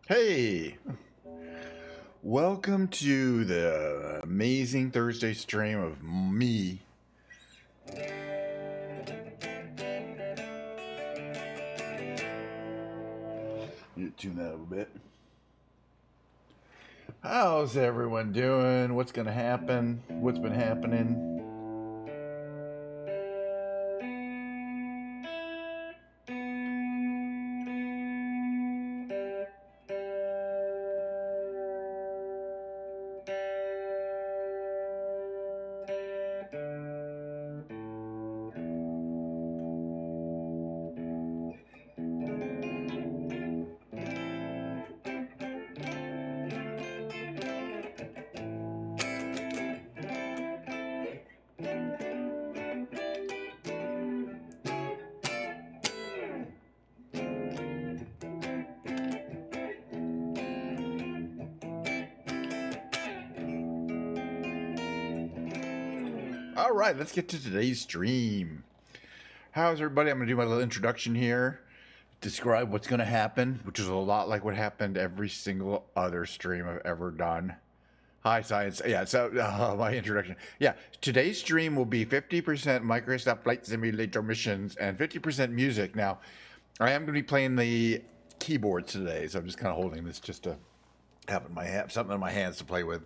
Hey, welcome to the amazing Thursday stream of me. You tune that a little bit. How's everyone doing? What's gonna happen? What's been happening? All right, let's get to today's stream. How's everybody? I'm gonna do my little introduction here. Describe what's gonna happen, which is a lot like what happened every single other stream I've ever done. Hi, science. Yeah, so my introduction. Yeah, today's stream will be 50% Microsoft Flight Simulator missions and 50% music. Now, I am going to be playing the keyboard today, so I'm just kind of holding this just to have in my hand, something in my hands to play with.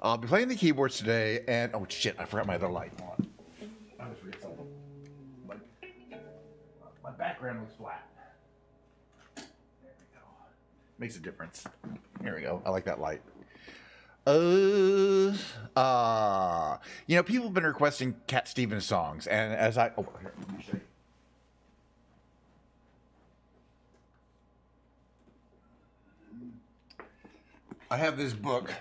I'll be playing the keyboards today, and oh shit, I forgot my other light on. I just read something. My background looks flat. There we go. Makes a difference. There we go. I like that light. People have been requesting Cat Stevens songs, and as I here, let me show you. I have this book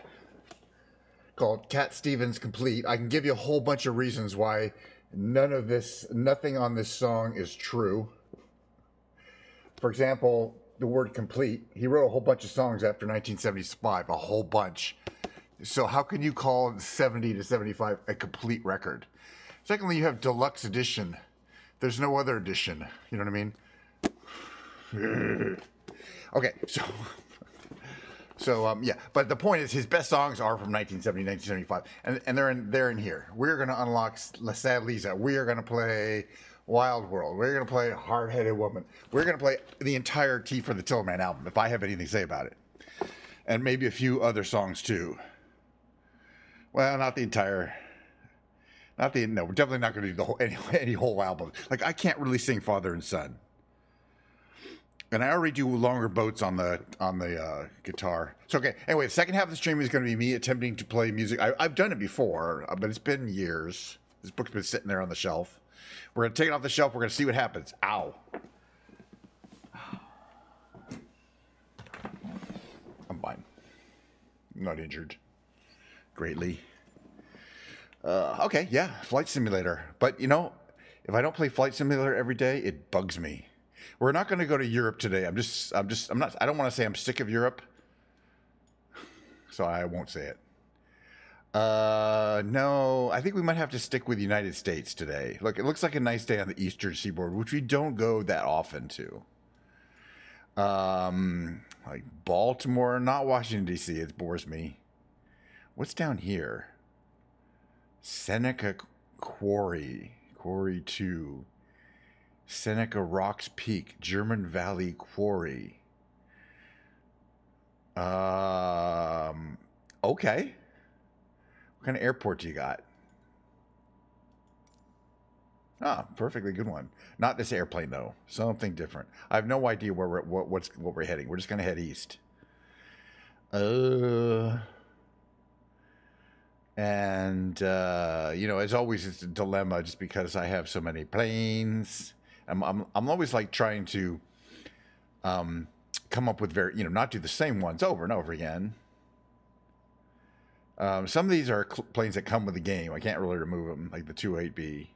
called Cat Stevens Complete. I can give you a whole bunch of reasons why nothing on this song is true. For example, the word complete. He wrote a whole bunch of songs after 1975, a whole bunch. So how can you call 70 to 75 a complete record? Secondly, you have deluxe edition. There's no other edition. You know what I mean? Okay, yeah. But the point is, his best songs are from 1970, 1975, and they're in here. We're gonna unlock La Sad Lisa. We are gonna play Wild World. We're gonna play Hard Headed Woman. We're gonna play the entire T for the Tillerman album, if I have anything to say about it, and maybe a few other songs too. Well, not the entire. No, we're definitely not going to do the whole any whole album. Like, I can't really sing Father and Son, and I already do longer boats on the guitar. So okay. Anyway, the second half of the stream is going to be me attempting to play music. I've done it before, but it's been years. This book's been sitting there on the shelf. We're going to take it off the shelf. We're going to see what happens. Ow. I'm fine. I'm not injured greatly. Okay, yeah, Flight Simulator. But you know, if I don't play Flight Simulator every day, it bugs me. We're not going to go to Europe today. I'm not. I don't want to say I'm sick of Europe, so I won't say it. No, I think we might have to stick with the United States today. Look, it looks like a nice day on the Eastern Seaboard, which we don't go that often to. Like Baltimore, not Washington D.C. It bores me. What's down here? Seneca Quarry 2. Seneca Rocks Peak, German Valley Quarry. Okay. What kind of airport do you got? Ah, perfectly good one. Not this airplane though. Something different. I have no idea where what we're heading. We're just gonna head east. And as always, it's a dilemma just because I have so many planes. I'm always like trying to come up with not do the same ones over and over again. Some of these are planes that come with the game. I can't really remove them, like the 28B.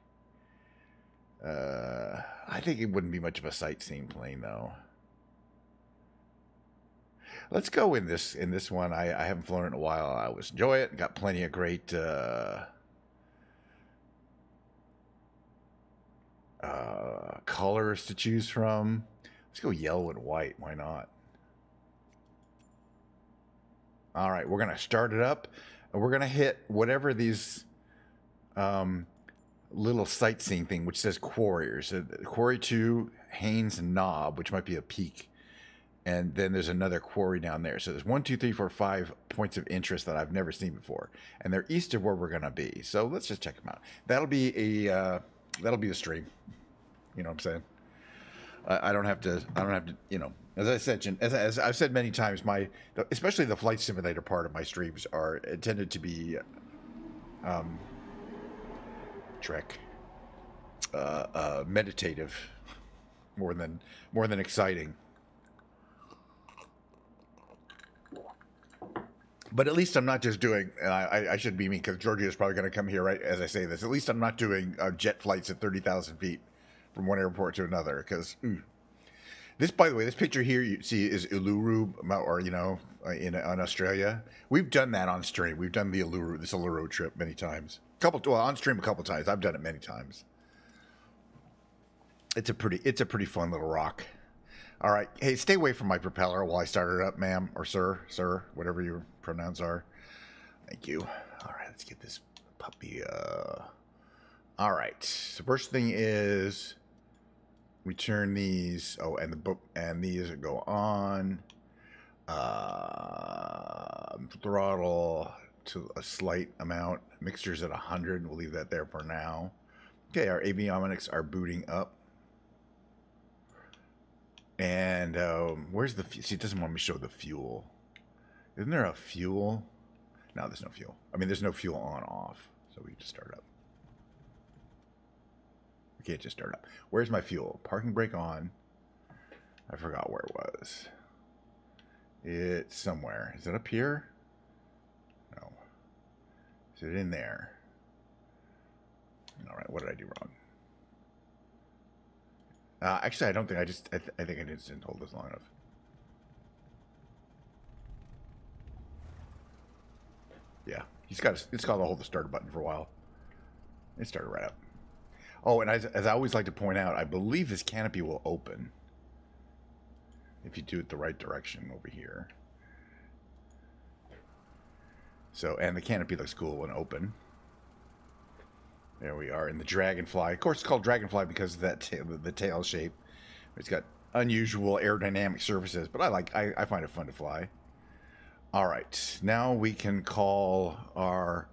I think it wouldn't be much of a sightseeing plane though. Let's go in this one. I haven't flown it in a while. I always enjoy it. Got plenty of great colors to choose from. Let's go yellow and white. Why not? All right, we're gonna start it up, and we're gonna hit whatever these little sightseeing thing, which says quarriers. Quarry 2, Haynes and Knob, which might be a peak, and then there's another quarry down there. So there's 1, 2, 3, 4, 5 points of interest that I've never seen before, and they're east of where we're gonna be. So let's just check them out. That'll be the stream. You know what I'm saying? I don't have to. You know, as I said, as I've said many times, especially the flight simulator part of my streams are intended to be meditative more than exciting. But at least I'm not just doing. I should be mean because Georgia is probably going to come here right as I say this. At least I'm not doing jet flights at 30,000 feet from one airport to another. Because this, by the way, this picture here you see is Uluru, or on Australia. We've done that on stream. We've done this Uluru trip many times. On stream a couple times. I've done it many times. It's a pretty fun little rock. All right, hey, stay away from my propeller while I start it up, ma'am, or sir, whatever your pronouns are. Thank you. All right, let's get this puppy. All right. The first thing is we turn these. Oh, and these go on. Throttle to a slight amount. Mixture's at 100. We'll leave that there for now. Okay, our avionics are booting up. And where's the see? It doesn't want me to show the fuel. Isn't there a fuel? No, there's no fuel. I mean, there's no fuel on off. So we just start up. We can't just start up. Where's my fuel? Parking brake on. I forgot where it was. It's somewhere. Is it up here? No. Is it in there? All right. What did I do wrong? Actually, I don't think I think I just didn't hold this long enough. Yeah, it's got to hold the start button for a while. It started right up. Oh, and as I always like to point out, I believe this canopy will open if you do it the right direction over here. So, and the canopy looks cool when open. There we are in the Dragonfly. Of course, it's called Dragonfly because of that the tail shape. It's got unusual aerodynamic surfaces, but I find it fun to fly. All right, now we can call our.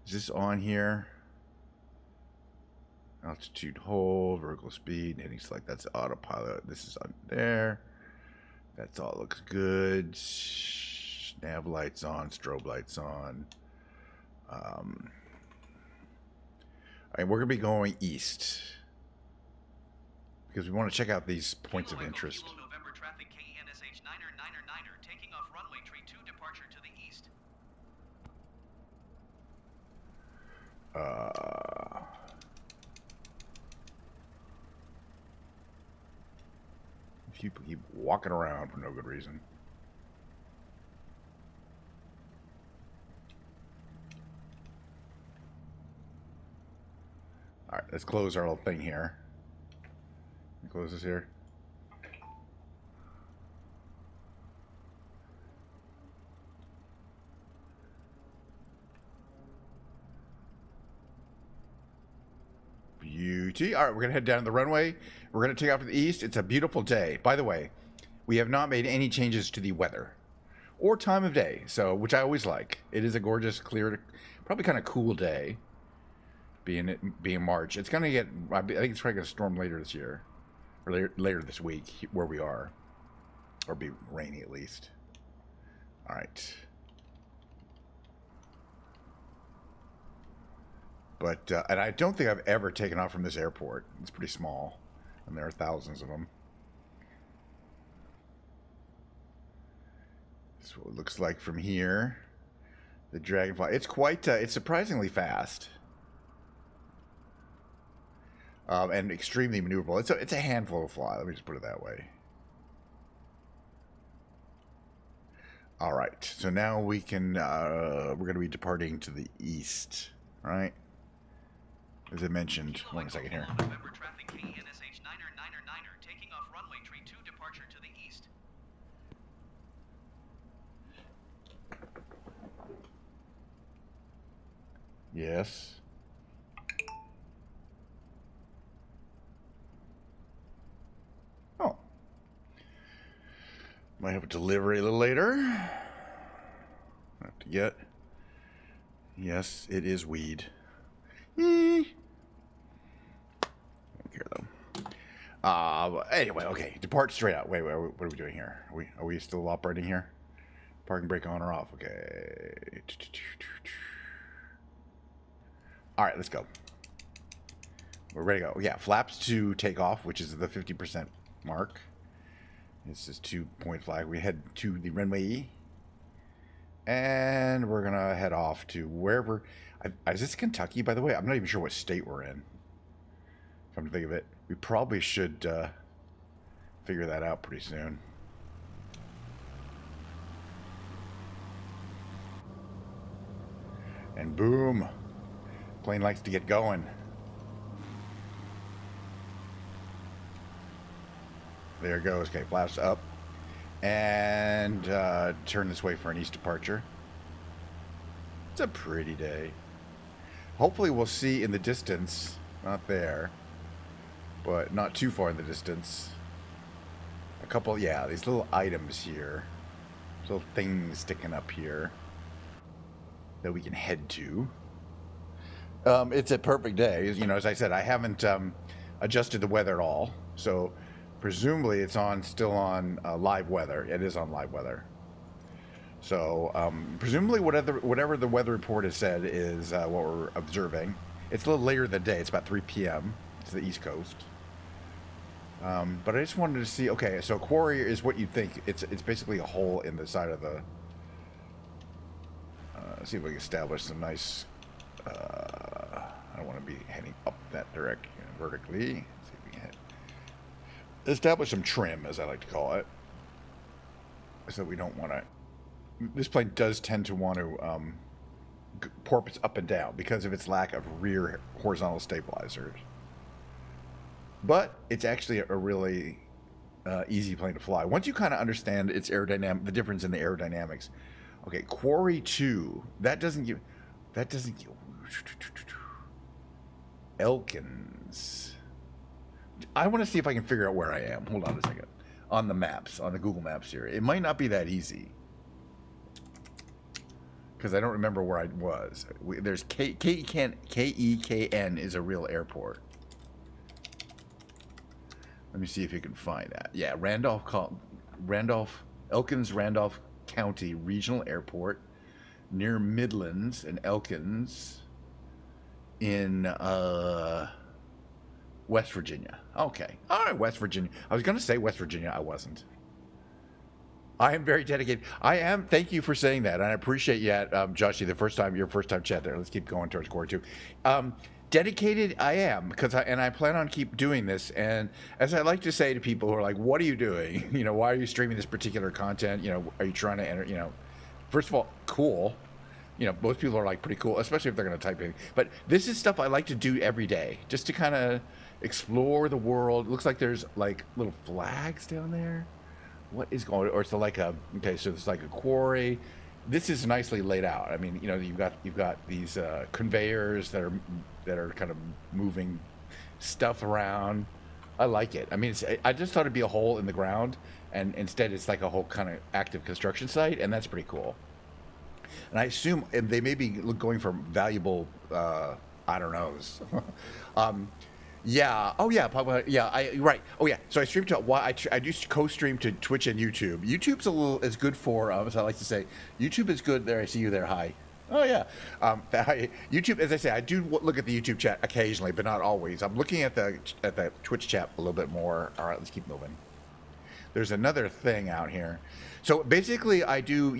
Is this on here? Altitude hold, vertical speed, heading select. That's autopilot. This is on there. That's all looks good. Nav lights on, strobe lights on. And we're going to be going east because we want to check out these points of interest. November traffic KNSH 9er taking off runway 32 departure to the east. People keep walking around for no good reason. All right, let's close our little thing here. Close this here. Beauty. All right, we're going to head down the runway. We're going to take off to the east. It's a beautiful day. By the way, we have not made any changes to the weather or time of day, so which I always like. It is a gorgeous, clear, probably kind of cool day. Being March, it's gonna get. I think it's probably gonna storm later this year, or later this week where we are, or be rainy at least. All right. But and I don't think I've ever taken off from this airport. It's pretty small, and there are thousands of them. That's what it looks like from here. The Dragonfly. It's quite. It's surprisingly fast. And extremely maneuverable. It's a handful to fly. Let me just put it that way. All right. So now we can. We're going to be departing to the east, right? As I mentioned. One second here. November traffic KNSH 9er taking off runway 32 departure to the east. Yes. Oh. Might have a delivery a little later. Have to get. Yes, it is weed. Don't care though. Anyway, okay. Depart straight out. Wait, what are we doing here? Are we still operating here? Parking brake on or off? Okay. All right, let's go. We're ready to go. Yeah, flaps to take off, which is the 50% mark. This is 2-point flag. We head to the runway. And we're going to head off to wherever. Is this Kentucky, by the way? I'm not even sure what state we're in. Come to think of it. We probably should figure that out pretty soon. And boom. Plane likes to get going. There it goes. Okay, flaps up. And turn this way for an east departure. It's a pretty day. Hopefully we'll see in the distance, not there, but not too far in the distance, a couple, yeah, these little items here, little things sticking up here that we can head to. It's a perfect day. You know, as I said, I haven't adjusted the weather at all, so presumably it's still on live weather. It is on live weather. So presumably whatever the weather report has said is what we're observing. It's a little later in the day. It's about 3 p.m. It's the East Coast. But I just wanted to see. Okay, so quarry is what you think. It's basically a hole in the side of the. See if we can establish some nice. I don't want to be heading up that direction vertically. See if we can establish some trim, as I like to call it, so we don't want to. This plane does tend to want to porpoise up and down because of its lack of rear horizontal stabilizers. But it's actually a really easy plane to fly once you kind of understand its aerodynamic, the difference in the aerodynamics. Okay, Quarry 2. That doesn't give. Elkins. I want to see if I can figure out where I am. Hold on a second. On the maps, on the Google Maps here. It might not be that easy. Because I don't remember where I was. There's KEKN is a real airport. Let me see if you can find that. Yeah, Elkins Randolph County Regional Airport near Midlands and Elkins in West Virginia. Okay. All right, West Virginia. I was going to say West Virginia. I wasn't. I am very dedicated. I am. Thank you for saying that. And I appreciate you, Joshy, your first time chat there. Let's keep going towards Core 2. Dedicated, I am, and I plan on keep doing this. And as I like to say to people who are like, "What are you doing? You know, why are you streaming this particular content? You know, are you trying to enter? You know, first of all, cool. You know, most people are like pretty cool, especially if they're going to type in. But this is stuff I like to do every day, just to kind of explore the world. It looks like there's like little flags down there. What is going? Or it's like a okay, so it's like a quarry. This is nicely laid out. I mean, you know, you've got these conveyors that are kind of moving stuff around. I like it. I mean, I just thought it'd be a hole in the ground, and instead it's like a whole kind of active construction site, and that's pretty cool. And I assume they may be going for valuable, I don't know. Yeah. Oh yeah. Probably. Yeah. Right. Oh yeah. So I stream to. I do co-stream to Twitch and YouTube. YouTube's is good for. As I like to say, YouTube is good. There, I see you there. Hi. Oh yeah. YouTube. As I say, I do look at the YouTube chat occasionally, but not always. I'm looking at the Twitch chat a little bit more. All right. Let's keep moving. There's another thing out here. So basically, I do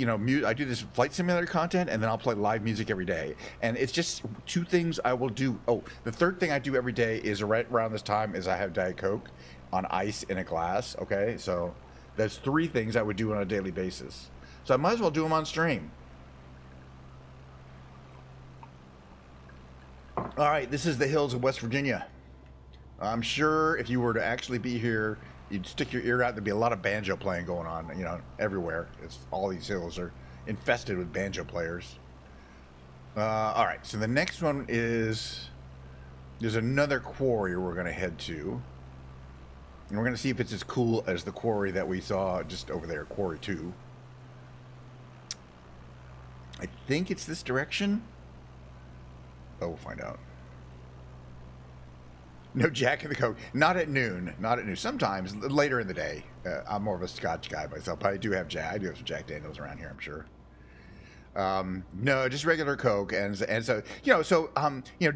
I do this flight simulator content, and then I'll play live music every day. And it's just two things I will do. Oh, the third thing I do every day is right around this time is I have Diet Coke on ice in a glass. Okay, so there's three things I would do on a daily basis. So I might as well do them on stream. All right, this is the hills of West Virginia. I'm sure if you were to actually be here, you'd stick your ear out. There'd be a lot of banjo playing going on, everywhere. All these hills are infested with banjo players. All right, so the next one is, there's another quarry we're going to head to. And we're going to see if it's as cool as the quarry that we saw just over there, Quarry 2. I think it's this direction. Oh, we'll find out. No Jack in the Coke. Not at noon. Not at noon. Sometimes, later in the day. I'm more of a Scotch guy myself, but I do have some Jack Daniels around here, I'm sure. No, just regular Coke, and so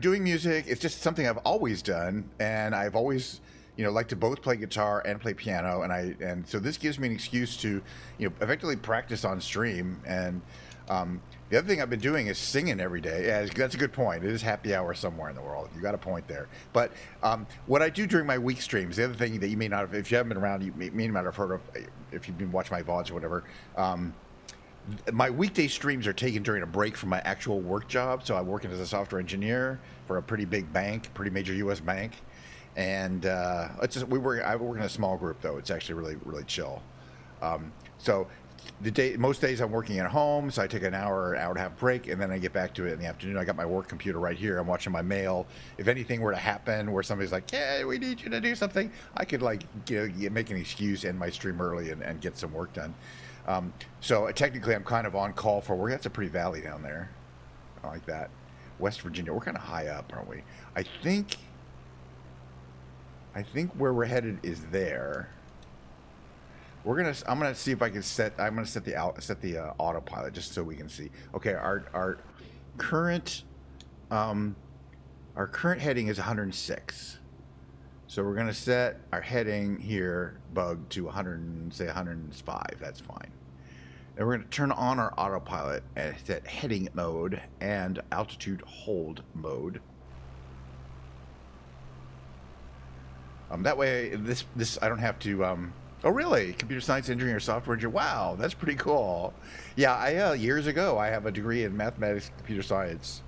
doing music is just something I've always done, and I've always liked to both play guitar and play piano, and so this gives me an excuse to effectively practice on stream. And the other thing I've been doing is singing every day. Yeah, that's a good point. It is happy hour somewhere in the world. You got a point there. But what I do during my week streams, the other thing that you may not have, if you haven't been around, you may not have heard of, if you've been watching my VODs or whatever. My weekday streams are taken during a break from my actual work job. So I'm working as a software engineer for a pretty big bank, pretty major U.S. bank, and it's just, I work in a small group though. It's actually really, really chill. So most days I'm working at home, so I take an hour and a half break, and then I get back to it in the afternoon. I got my work computer right here. I'm watching my mail. If anything were to happen where somebody's like, "Hey, we need you to do something," I could make an excuse, end my stream early, and get some work done. So technically, I'm kind of on call for work. That's a pretty valley down there. I like that. West Virginia. We're kind of high up, aren't we? I think where we're headed is there. I'm gonna see if I can set the autopilot just so we can see. Okay, our current heading is 106. So we're gonna set our heading here, bug, to 105. That's fine. And we're gonna turn on our autopilot and set heading mode and altitude hold mode. That way, this I don't have to. Oh, really? Computer science engineering or software engineering? Wow, that's pretty cool. Yeah, years ago, I have a degree in mathematics and computer science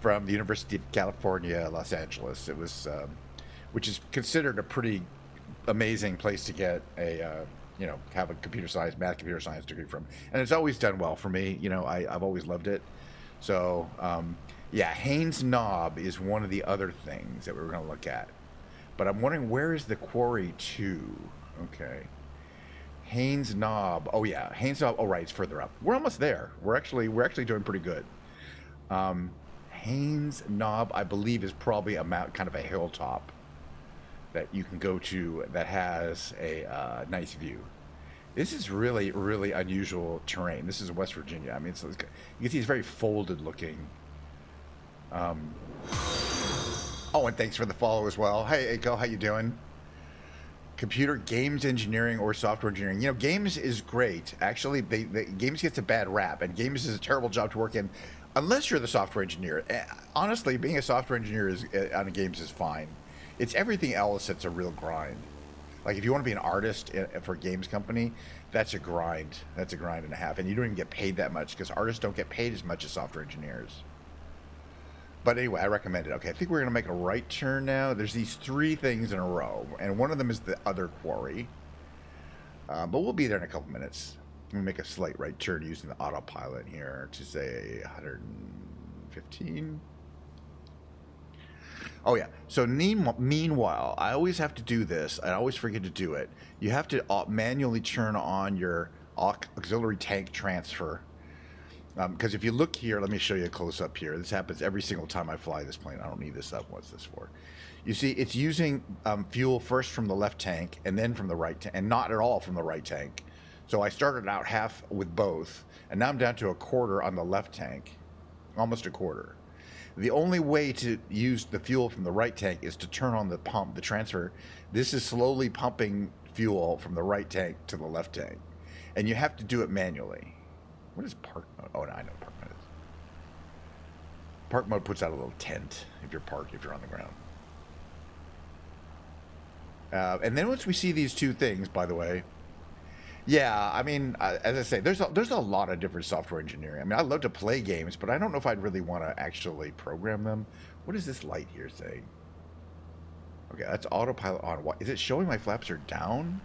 from the University of California, Los Angeles. It was, which is considered a pretty amazing place to get a, have a computer science degree from. And it's always done well for me. I've always loved it. So, yeah, Haynes Knob is one of the other things that we're going to look at. But I'm wondering, where is the Quarry 2? Okay. Haynes Knob. Oh yeah, Haynes Knob. Oh right, it's further up. We're almost there. We're actually doing pretty good. Haynes Knob, I believe, is probably kind of a hilltop that you can go to that has a nice view. This is really, really unusual terrain. This is West Virginia. I mean, you can see it's very folded looking. Oh, and thanks for the follow as well. Hey, Eiko, how you doing? Computer games engineering or software engineering. Games is great. Actually, games gets a bad rap, and games is a terrible job to work in, unless you're the software engineer. Honestly, being a software engineer on games is fine. It's everything else that's a real grind. Like if you want to be an artist for a games company, that's a grind. That's a grind and a half, and you don't even get paid that much because artists don't get paid as much as software engineers. But anyway, I recommend it. Okay, I think we're going to make a right turn now. There's these 3 things in a row, and one of them is the other quarry. But we'll be there in a couple minutes. I'm going to make a slight right turn using the autopilot here to say 115. Oh, yeah. So meanwhile, I always have to do this. I always forget to do it. You have to manually turn on your auxiliary tank transfer. Because if you look here, let me show you a close-up here. This happens every single time I fly this plane. I don't need this up. What's this for? You see, it's using fuel first from the left tank and then from the right tank, and not at all from the right tank. So I started out half with both, and now I'm down to a quarter on the left tank, almost a quarter. The only way to use the fuel from the right tank is to turn on the pump, the transfer. This is slowly pumping fuel from the right tank to the left tank, and you have to do it manually. What is park mode? Oh, no, I know what park mode is. Park mode puts out a little tent if you're on the ground. And then once we see these 2 things, by the way, yeah, I mean, as I say, there's a lot of different software engineering. I mean, I love to play games, but I don't know if I'd really want to actually program them. What is this light here saying? Okay, that's autopilot on. What is it showing? My flaps are down.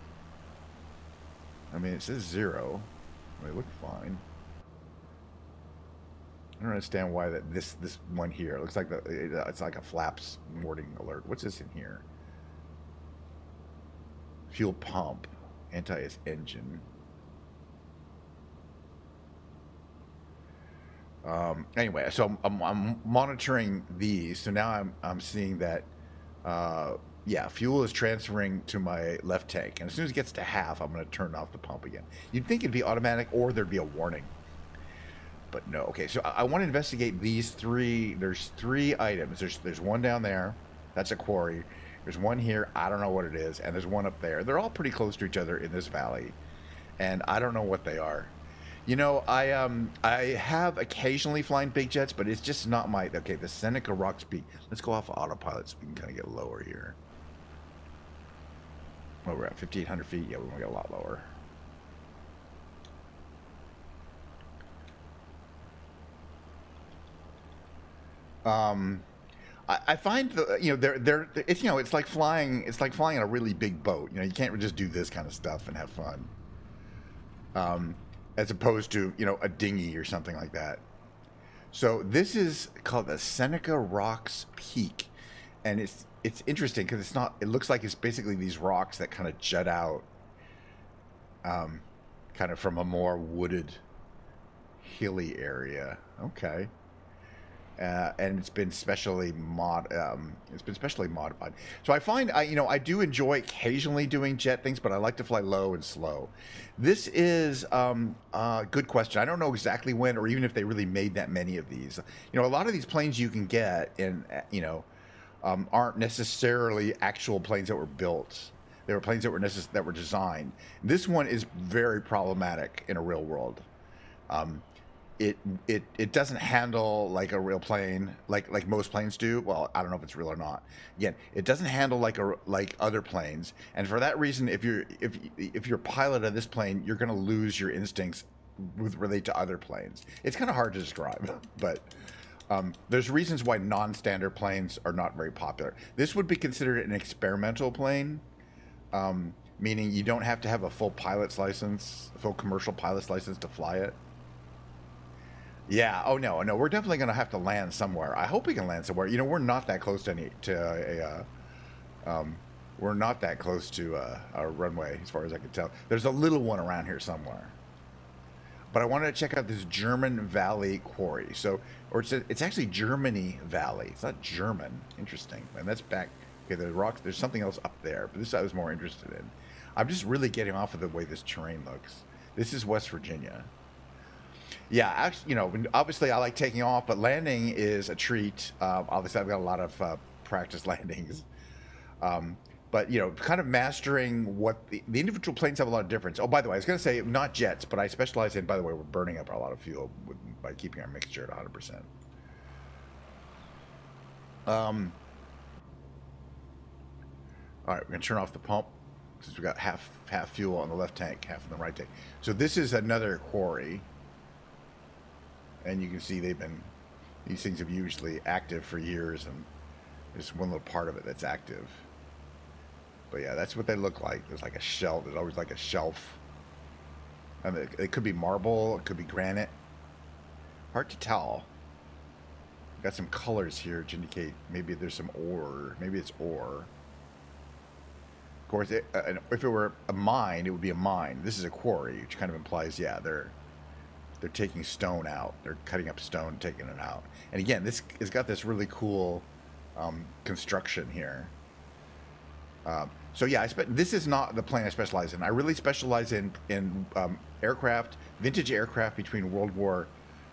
I mean, it says 0. They look fine. I don't understand why that this one here looks like it's like a flaps warning alert. What's this in here? Fuel pump, anti-engine. Anyway, so I'm monitoring these. So now I'm seeing that, yeah, fuel is transferring to my left tank, and as soon as it gets to half, I'm going to turn off the pump again. You'd think it'd be automatic, or there'd be a warning, but no. Okay, so I want to investigate these three. There's three items. There's one down there, that's a quarry. There's one here, I don't know what it is, and there's one up there. They're all pretty close to each other in this valley, and I don't know what they are. You know, I have occasionally flying big jets, but it's just not my. Okay, the Seneca Rocks Peak. Let's go off of autopilot so we can kind of get lower here. Well, we're at 1,500 feet. Yeah, we want to get a lot lower. I find the it's it's like flying in a really big boat. You know, you can't just do this kind of stuff and have fun. As opposed to, a dinghy or something like that. So this is called the Seneca Rocks Peak, and it's interesting because it looks like it's basically these rocks that kind of jut out, kind of from a more wooded, hilly area. Okay. And it's been specially modified. So I find I do enjoy occasionally doing jet things, but I like to fly low and slow. This is a good question. I don't know exactly when, or even if they really made that many of these. A lot of these planes you can get in, aren't necessarily actual planes that were built. They were planes that were designed. This one is very problematic in a real world. It doesn't handle like a real plane, like most planes do. Well, I don't know if it's real or not. Again, it doesn't handle like other planes, and for that reason, if you're a pilot of this plane, you're going to lose your instincts with relate to other planes. It's kind of hard to describe, but there's reasons why non-standard planes are not very popular. This would be considered an experimental plane, meaning you don't have to have a full pilot's license, a full commercial pilot's license to fly it. Yeah. Oh no. We're definitely gonna have to land somewhere. I hope we can land somewhere. We're not that close we're not that close to a runway, as far as I can tell. There's a little one around here somewhere. But I wanted to check out this German Valley quarry. It's actually Germany Valley. It's not German. Interesting. And that's back. Okay, the rocks. There's something else up there, but this I was more interested in. I'm just really getting off of the way this terrain looks. This is West Virginia. Yeah, actually, obviously I like taking off, but landing is a treat. Obviously, I've got a lot of practice landings. But, kind of mastering what the individual planes have a lot of difference. Oh, by the way, I was going to say not jets, but I specialize in, by the way, we're burning up a lot of fuel by keeping our mixture at 100%. All right, we're going to turn off the pump since we got half fuel on the left tank, half in the right tank. So this is another quarry. And you can see these things have usually active for years, and there's one little part of it that's active. But yeah, that's what they look like. There's like a shelf. There's always like a shelf. And it could be marble. It could be granite. Hard to tell. Got some colors here to indicate maybe there's some ore. Maybe it's ore. Of course, if it were a mine, it would be a mine. This is a quarry, which kind of implies, yeah, they're taking stone out. They're cutting up stone, taking it out. And again, this has got this really cool construction here. So yeah, this is not the plane I specialize in. I really specialize in aircraft, vintage aircraft between World War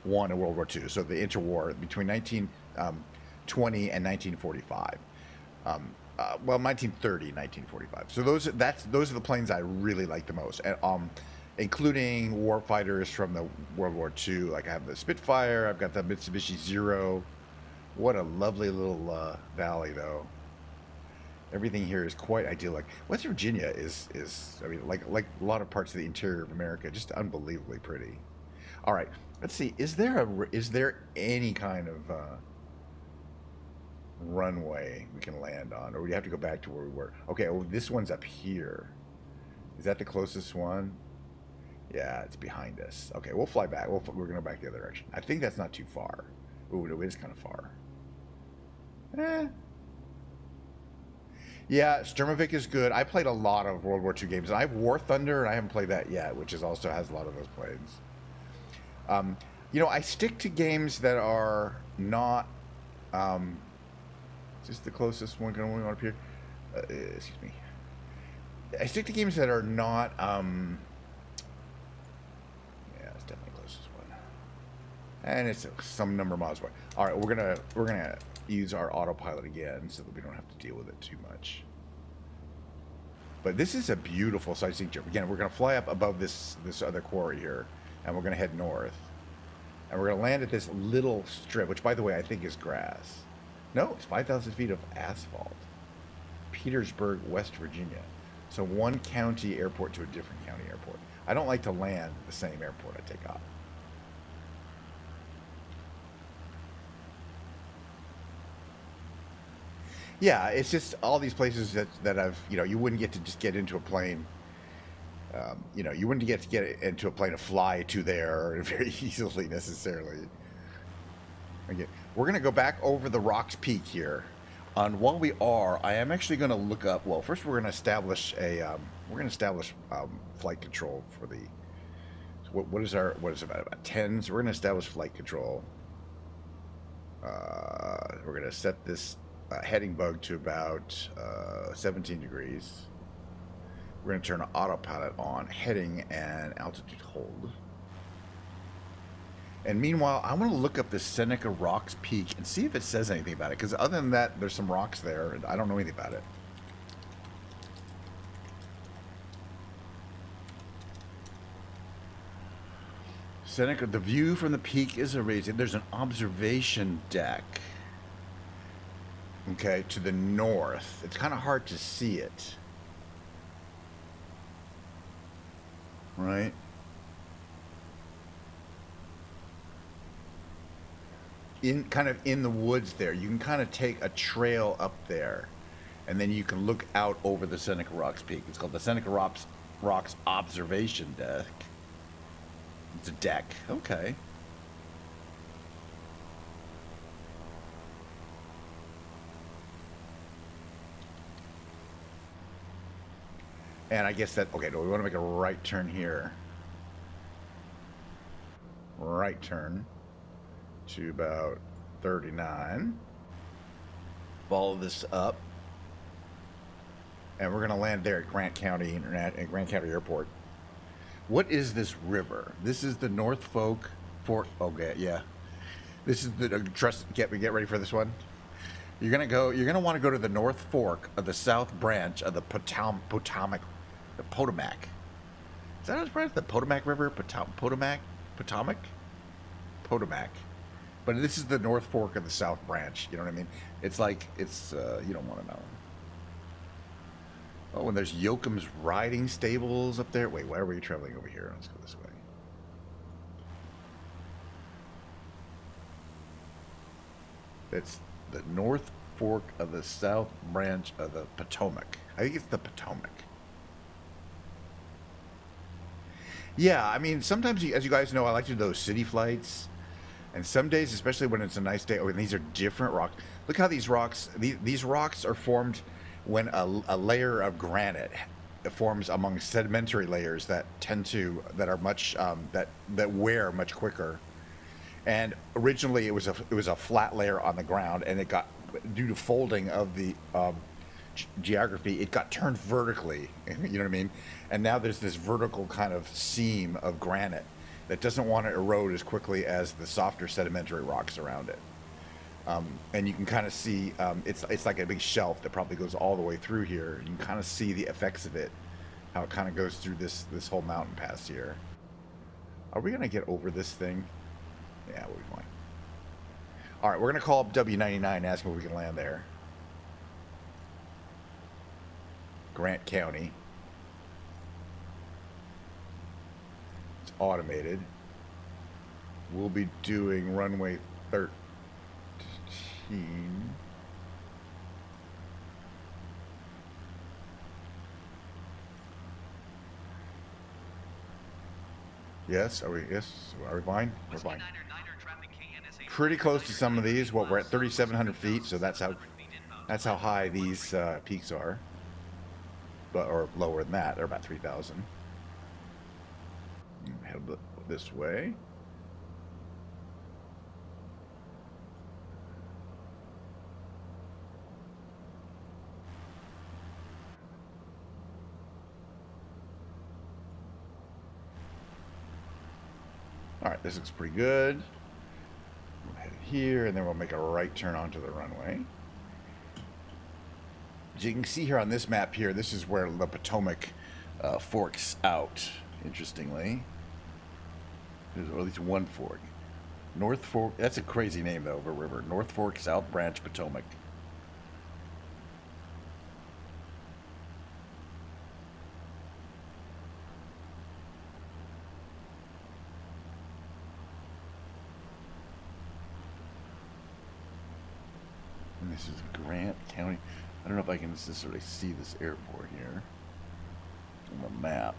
I and World War II. So the interwar between 1920 and 1945. Well, 1930, 1945. So those are the planes I really like the most. And, including warfighters from the World War II. Like I have the Spitfire, I've got the Mitsubishi Zero. What a lovely little valley, though. Everything here is quite idyllic. West Virginia is I mean, like a lot of parts of the interior of America, just unbelievably pretty. All right, let's see. Is there any kind of runway we can land on, or would you have to go back to where we were? Okay, well, this one's up here. Is that the closest one? Yeah, it's behind us. Okay, we'll fly back. We're going to go back the other direction. I think that's not too far. Ooh, it is kind of far. Eh. Yeah, Sturmovik is good. I played a lot of World War II games. I have War Thunder, and I haven't played that yet, which is also has a lot of those planes. You know, I stick to games that are not just the closest one going on up here. Excuse me. I stick to games that are not. Yeah, it's definitely the closest one, and it's some number of miles away. All right, we're gonna use our autopilot again so that we don't have to deal with it too much. But this is a beautiful sightseeing trip. Again, we're gonna fly up above this other quarry here, and we're gonna head north, and we're gonna land at this little strip, which, by the way, I think is grass. No, it's 5,000 feet of asphalt. Petersburg, West Virginia. So one county airport to a different county airport. I don't like to land at the same airport I take off. Yeah, it's just all these places that I've, you know, you wouldn't get to just get into a plane. You know, you wouldn't get to get into a plane to fly to there very easily necessarily. Okay, we're going to go back over the Rocks Peak here. And while we are, I am actually going to look up. Well, first we're going to establish a flight control for the. What is it about 10? So we're going to establish flight control. We're going to set this heading bug to about 17 degrees. We're going to turn autopilot on, heading and altitude hold. And meanwhile, I want to look up the Seneca Rocks Peak and see if it says anything about it. Because other than that, there's some rocks there, and I don't know anything about it. Seneca, the view from the peak is amazing. There's an observation deck. Okay, to the north. It's kind of hard to see it. Right? Kind of in the woods there. You can kind of take a trail up there, and then you can look out over the Seneca Rocks Peak. It's called the Seneca Rocks Observation Deck. It's a deck. Okay. And I guess that, okay, do we want to make a right turn here? Right turn to about 39. Follow this up. And we're going to land there at Grant County Grant County Airport. What is this river? This is the North Fork. Okay, yeah. This is the get ready for this one. You're going to want to go to the North Fork of the South Branch of the Potomac. Is that how it's pronounced? The Potomac River? Potomac? Potomac. But this is the North Fork of the South Branch. You know what I mean? It's like, you don't want to know. Oh, and there's Yoakum's riding stables up there. Wait, why are we traveling over here? Let's go this way. It's the North Fork of the South Branch of the Potomac. I think it's the Potomac. Yeah, I mean, sometimes, as you guys know, I like to do those city flights. And some days, especially when it's a nice day, oh, and these are different rocks. Look how these rocks are formed when a layer of granite forms among sedimentary layers that are much that wear much quicker. And originally it was a flat layer on the ground, and it got, due to folding of the geography, it got turned vertically. You know what I mean? And now there's this vertical kind of seam of granite that doesn't want to erode as quickly as the softer sedimentary rocks around it. And you can kind of see, it's like a big shelf that probably goes all the way through here. You can kind of see the effects of it, how it kind of goes through this whole mountain pass here. Are we going to get over this thing? Yeah, we'll be fine. All right, we're going to call up W99 and ask if we can land there. Grant County. It's automated. We'll be doing runway 13. Yes, are we? Yes, are we fine? We're Whiskey fine. Niner Niner traffic KNSH Pretty close to some of these. Well, we're at 3,700 3,700 feet, so that's how high these peaks are. But or lower than that, they're about 3,000. Head this way. All right, this looks pretty good. We'll head here, and then we'll make a right turn onto the runway. As you can see here on this map here, this is where the Potomac forks out, interestingly. There's at least one fork. North Fork, that's a crazy name, though, of a river. North Fork, South Branch, Potomac. And this is Grant County. I don't know if I can necessarily see this airport here on the map.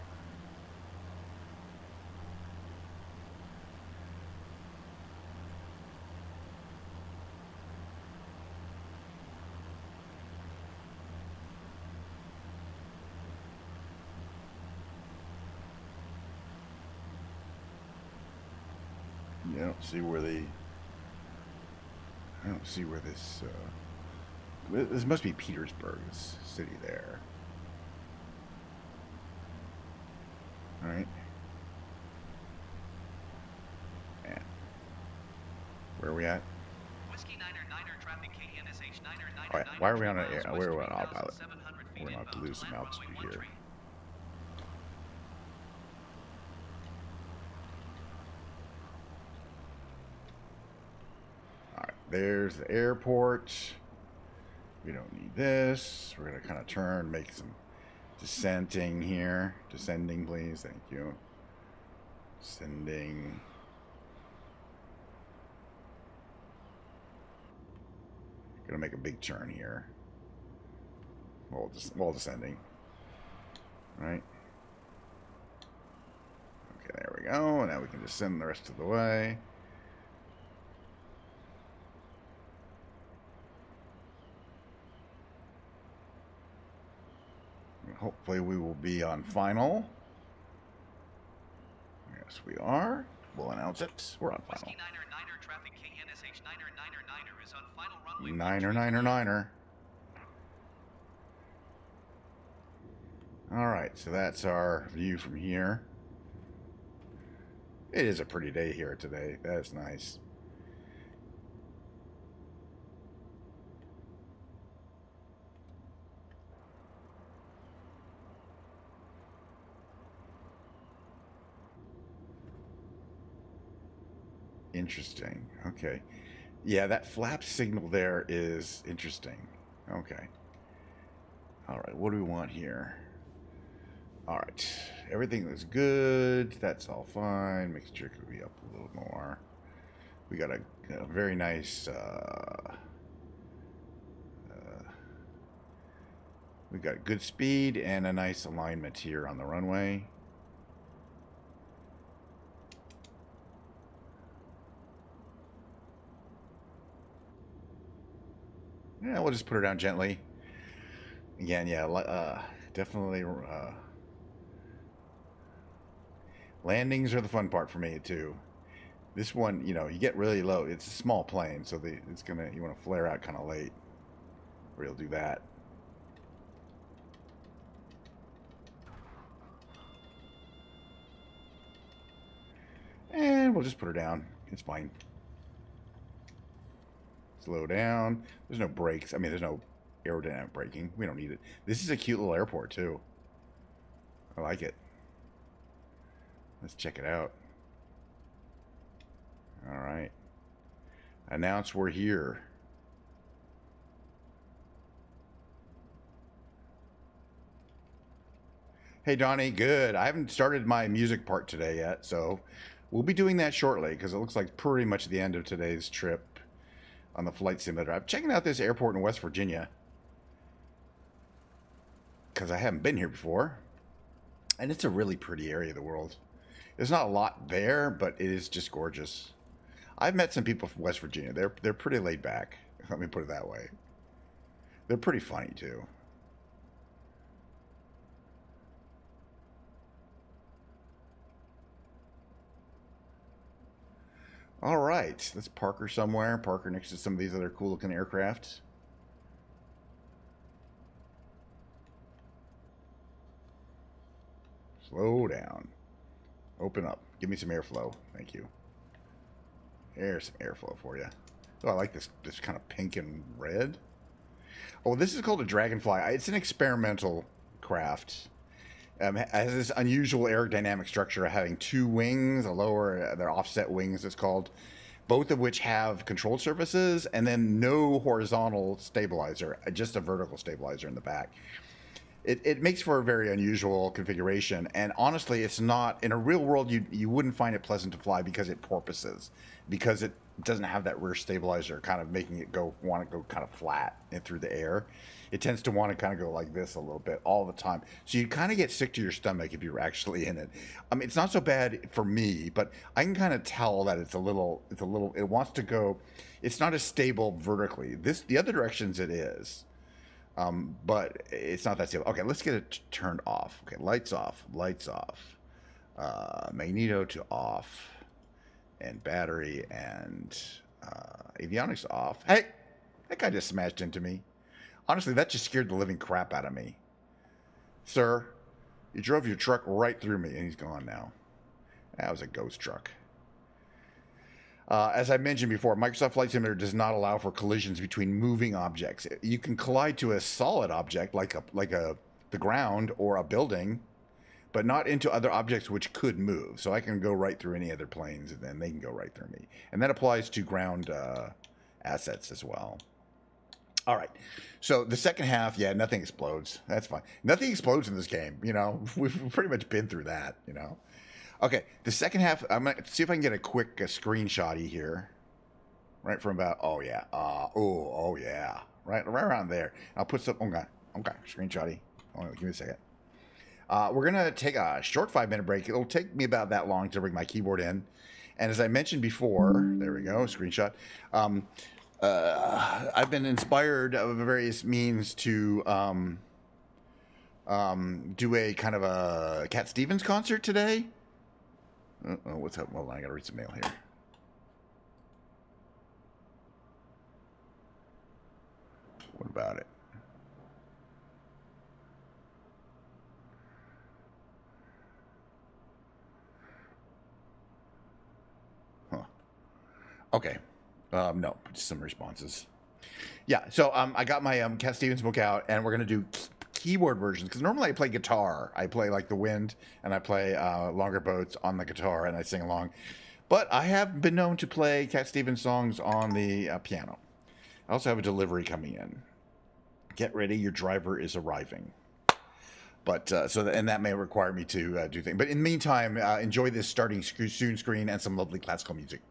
I don't see where I don't see where this. This must be Petersburg's city there. All right. And where are we at? Whiskey Niner Niner traffic KNSH Niner Niner. All right. Why are we on an air? Where are we on autopilot? We're going to lose some altitude here. There's the airport. We don't need this. We're going to kind of turn, make some descending here. Descending, please. Thank you. Descending. Going to make a big turn here. While descending. Right. Okay, there we go. And now we can descend the rest of the way. Hopefully we will be on final. Yes, we are. We'll announce it. We're on final. Whiskey Niner Niner traffic KNSH Niner Niner Niner is on final runway. Niner, Niner, Niner. All right, so that's our view from here. It is a pretty day here today. That's nice. Interesting. Okay. Yeah, that flap signal there is interesting. Okay. All right, what do we want here? All right, everything looks good. That's all fine. Make sure it could be up a little more. We got a very nice. We got good speed and a nice alignment here on the runway. Yeah, we'll just put her down gently. Again, yeah, definitely. Landings are the fun part for me too. This one, you know, you get really low. It's a small plane, so you want to flare out kind of late, or you'll do that. And we'll just put her down. It's fine. Slow down. There's no brakes. I mean, there's no aerodynamic braking. We don't need it. This is a cute little airport too. I like it. Let's check it out. All right. Announce we're here. Hey, Donnie. Good. I haven't started my music part today yet, so we'll be doing that shortly because it looks like pretty much the end of today's trip on the flight simulator. I'm checking out this airport in West Virginia because I haven't been here before, and it's a really pretty area of the world. There's not a lot there, but it is just gorgeous. I've met some people from West Virginia. They're pretty laid back. Let me put it that way. They're pretty funny too. All right, let's park her somewhere. Park her next to some of these other cool looking aircraft. Slow down. Open up. Give me some airflow. Thank you. There's some airflow for you. Oh, I like this kind of pink and red. Oh, this is called a Dragonfly. It's an experimental craft. It has this unusual aerodynamic structure of having two wings, a lower, they're offset wings, it's called, both of which have control surfaces, and then no horizontal stabilizer, just a vertical stabilizer in the back. It makes for a very unusual configuration, and honestly, it's not, in a real world, you wouldn't find it pleasant to fly because it porpoises, because it doesn't have that rear stabilizer kind of making it want to go kind of flat and through the air. It tends to want to kind of go like this a little bit all the time. So you kind of get sick to your stomach if you're actually in it. I mean, it's not so bad for me, but I can kind of tell that it wants to go, it's not as stable vertically. The other directions it is. But it's not that stable. Okay, let's get it turned off. Okay, lights off. Magneto to off. And battery and avionics off. Hey, that guy just smashed into me. Honestly, that just scared the living crap out of me. Sir, you drove your truck right through me, and he's gone now. That was a ghost truck. As I mentioned before, Microsoft Flight Simulator does not allow for collisions between moving objects. You can collide to a solid object like the ground or a building, but not into other objects which could move. So I can go right through any other planes, and then they can go right through me. And that applies to ground assets as well. All right. So the second half, yeah, nothing explodes. That's fine. Nothing explodes in this game. You know, we've pretty much been through that, you know. Okay, the second half, I'm going to see if I can get a quick screenshot-y here. Right from about, oh yeah, oh yeah. Right around there. I'll put some, okay, screenshot-y. Hold on, give me a second. We're going to take a short 5-minute break. It'll take me about that long to bring my keyboard in. And as I mentioned before, there we go, screenshot. I've been inspired of various means to do a kind of a Cat Stevens concert today. Uh-oh, what's up? Hold on, I gotta read some mail here. What about it? Huh. Okay. No, just some responses. Yeah, so I got my Cat Stevens book out, and we're gonna do keyboard versions, because normally I play guitar. I play like The Wind, and I play Longer Boats on the guitar, and I sing along. But I have been known to play Cat Stevens songs on the piano. I also have a delivery coming in. Get ready, your driver is arriving. But and that may require me to do things. But in the meantime, enjoy this starting soon screen and some lovely classical music.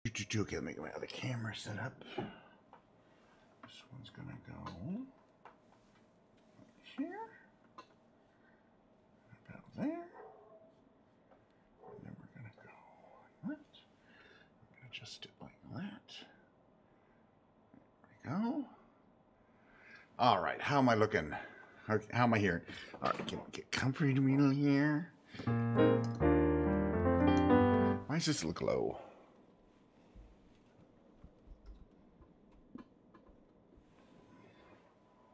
Okay, let me get my other camera set up. This one's gonna go here, about there, and then we're gonna go like that. I'm gonna adjust it like that. There we go. All right, how am I looking? How am I hearing? All right, get comfortable here. Why does this look low?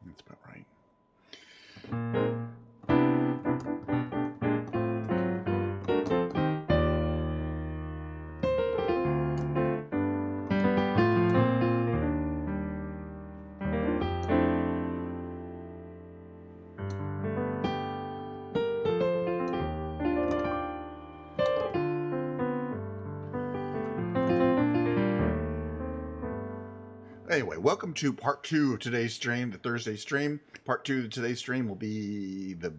That's about right. Anyway, welcome to part 2 of today's stream, the Thursday stream. Part 2 of today's stream will be the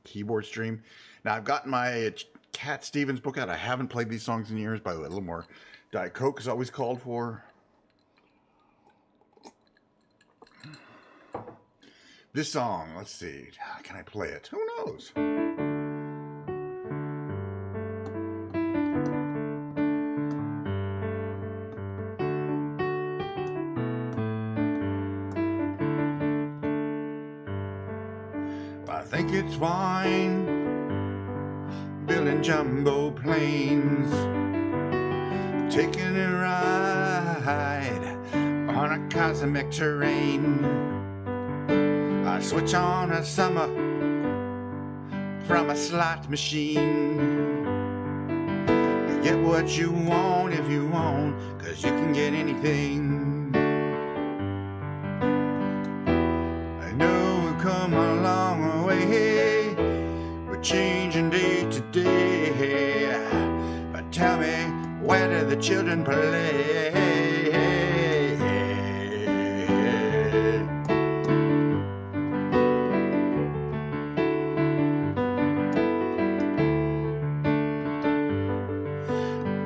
keyboard stream. Now, I've gotten my Cat Stevens book out. I haven't played these songs in years. By the way, a little more Diet Coke is always called for. This song, let's see. Can I play it? Who knows? I think it's fine building jumbo planes, taking a ride on a cosmic terrain. I switch on a summer from a slot machine. You get what you want if you want, 'cause you can get anything. I know we've come a long way, we're changing day to day. But tell me, where do the children play?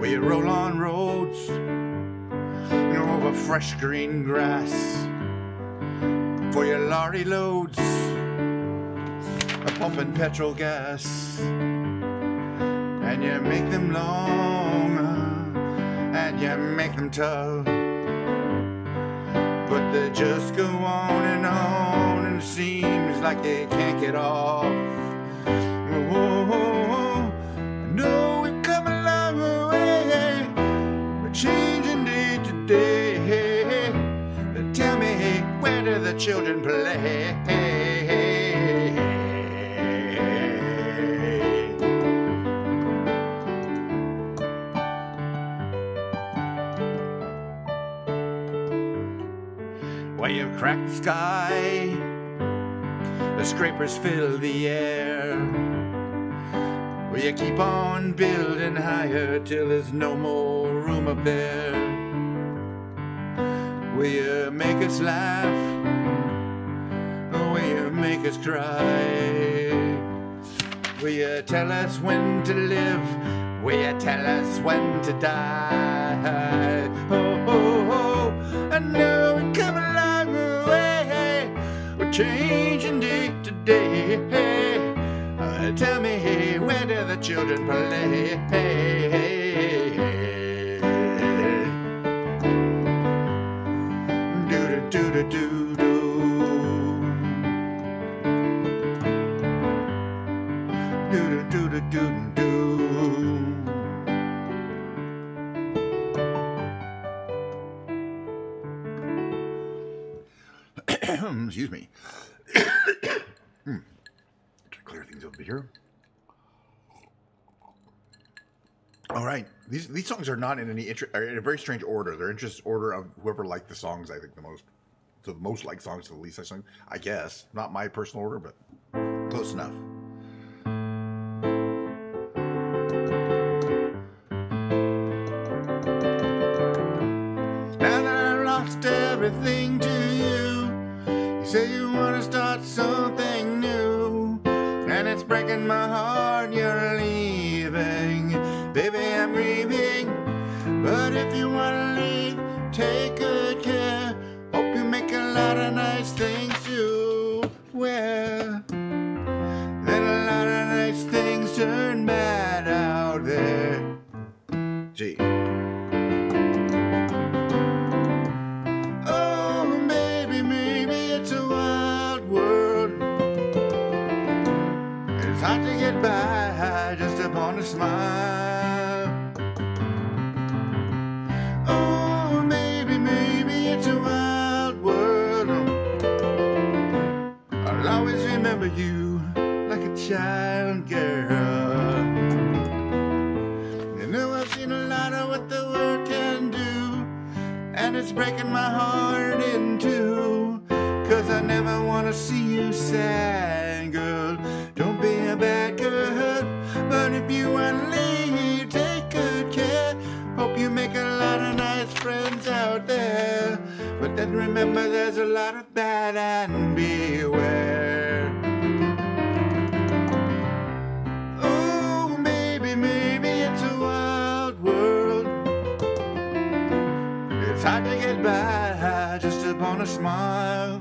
We roll on roads over fresh green grass for your lorry loads, pumping petrol gas, and you make them long and you make them tough, but they just go on, and it seems like they can't get off. Oh, no, we've come a long way, we're changing day to day. Tell me, where do the children play? Well, you crack the sky, the scrapers fill the air. Well, you keep on building higher till there's no more room up there. Will you make us laugh, or will you make us cry? Will you tell us when to live, will you tell us when to die? Oh, oh, oh, I know we're coming a long way, we're changing day to day. Tell me, where do the children play? Do-do-do-do-do. Do-do-do-do-do-do. Excuse me. To clear things over here. All right, these songs are not in are in a very strange order. They're in just order of whoever liked the songs, I think, the most. So the most liked songs to the least I sing, I guess. Not my personal order, but close enough. Now that I've lost everything to you, you say you want to start something new, and it's breaking my heart you're leaving. Baby, I'm grieving, But if you wanna leave, take good care. Hope you make a lot of nice things to wear. Then a lot of nice things turn bad out there. Gee. Oh, baby, maybe it's a wild world. It's hard to get by just upon a smile. Oh, maybe it's a wild world. I'll always remember you like a child girl. You know I've seen a lot of what the world can do, and it's breaking my heart in two. 'Cause I never wanna see you sad, girl. Don't be a bad girl. But if you wanna leave, take good care. Hope you make a lot of nice friends out there. But then remember there's a lot of bad and beware. Oh, maybe it's a wild world. It's hard to get by just upon a smile.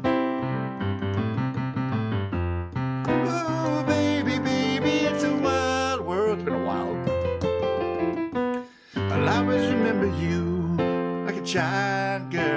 Oh, baby, it's a wild world. It's been a while. I'll always remember you like a child girl.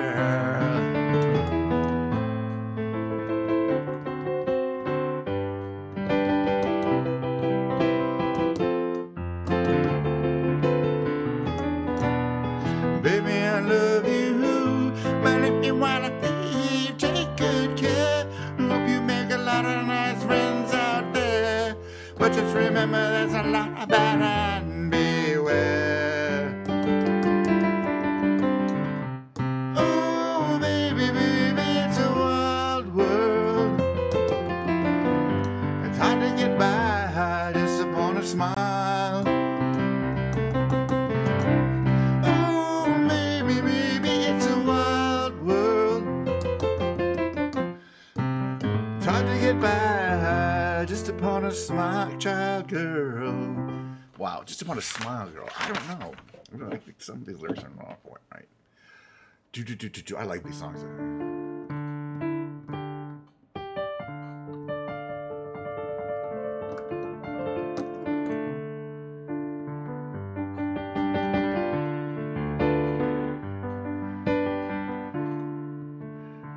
Baby, I love you, but if you wanna leave, take good care. Hope you make a lot of nice friends out there. But just remember there's a lot of bad and beware. Oh, baby, it's a wild world. It's hard to get by just upon a smile. Oh, maybe it's a wild world. It's hard to get by just upon a smile, child girl. Wow, just upon a smile, girl. I don't know. I think some of these lyrics are not quite right. I like these songs.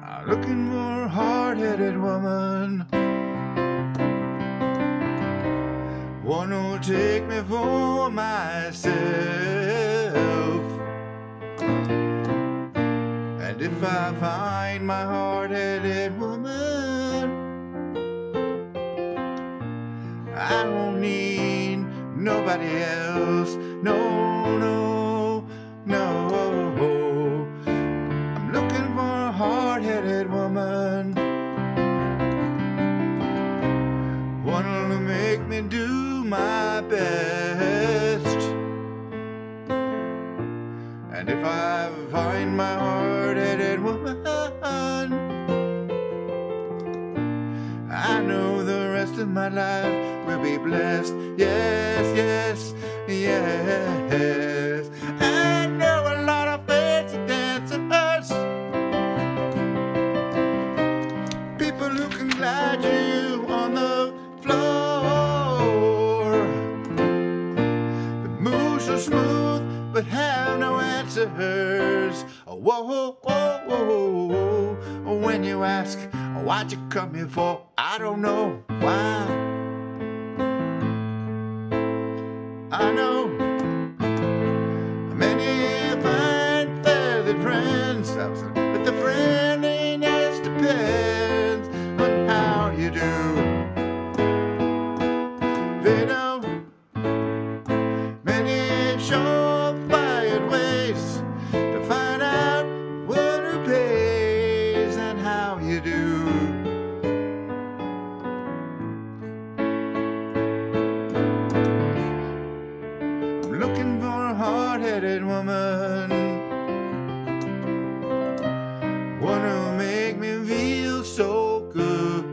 I'm looking for a hard-headed woman, one who'll take me for myself. And if I find my hard-headed woman, I won't need nobody else. No. I'm looking for a hard-headed woman, one who'll make me do my best. And if I find my hard-headed woman, I know the rest of my life will be blessed. Yes. I know a lot of fancy dancers, people who can glide you on the floor. The moves are smooth but have no answers. Whoa. When you ask, why'd you come here for? I don't know why. I know many fine feathered friends, but the friendliness depends on how you do. They know many surefire ways to find out what who pays and how you do. I'm looking for a hard-headed woman, one who'll make me feel so good.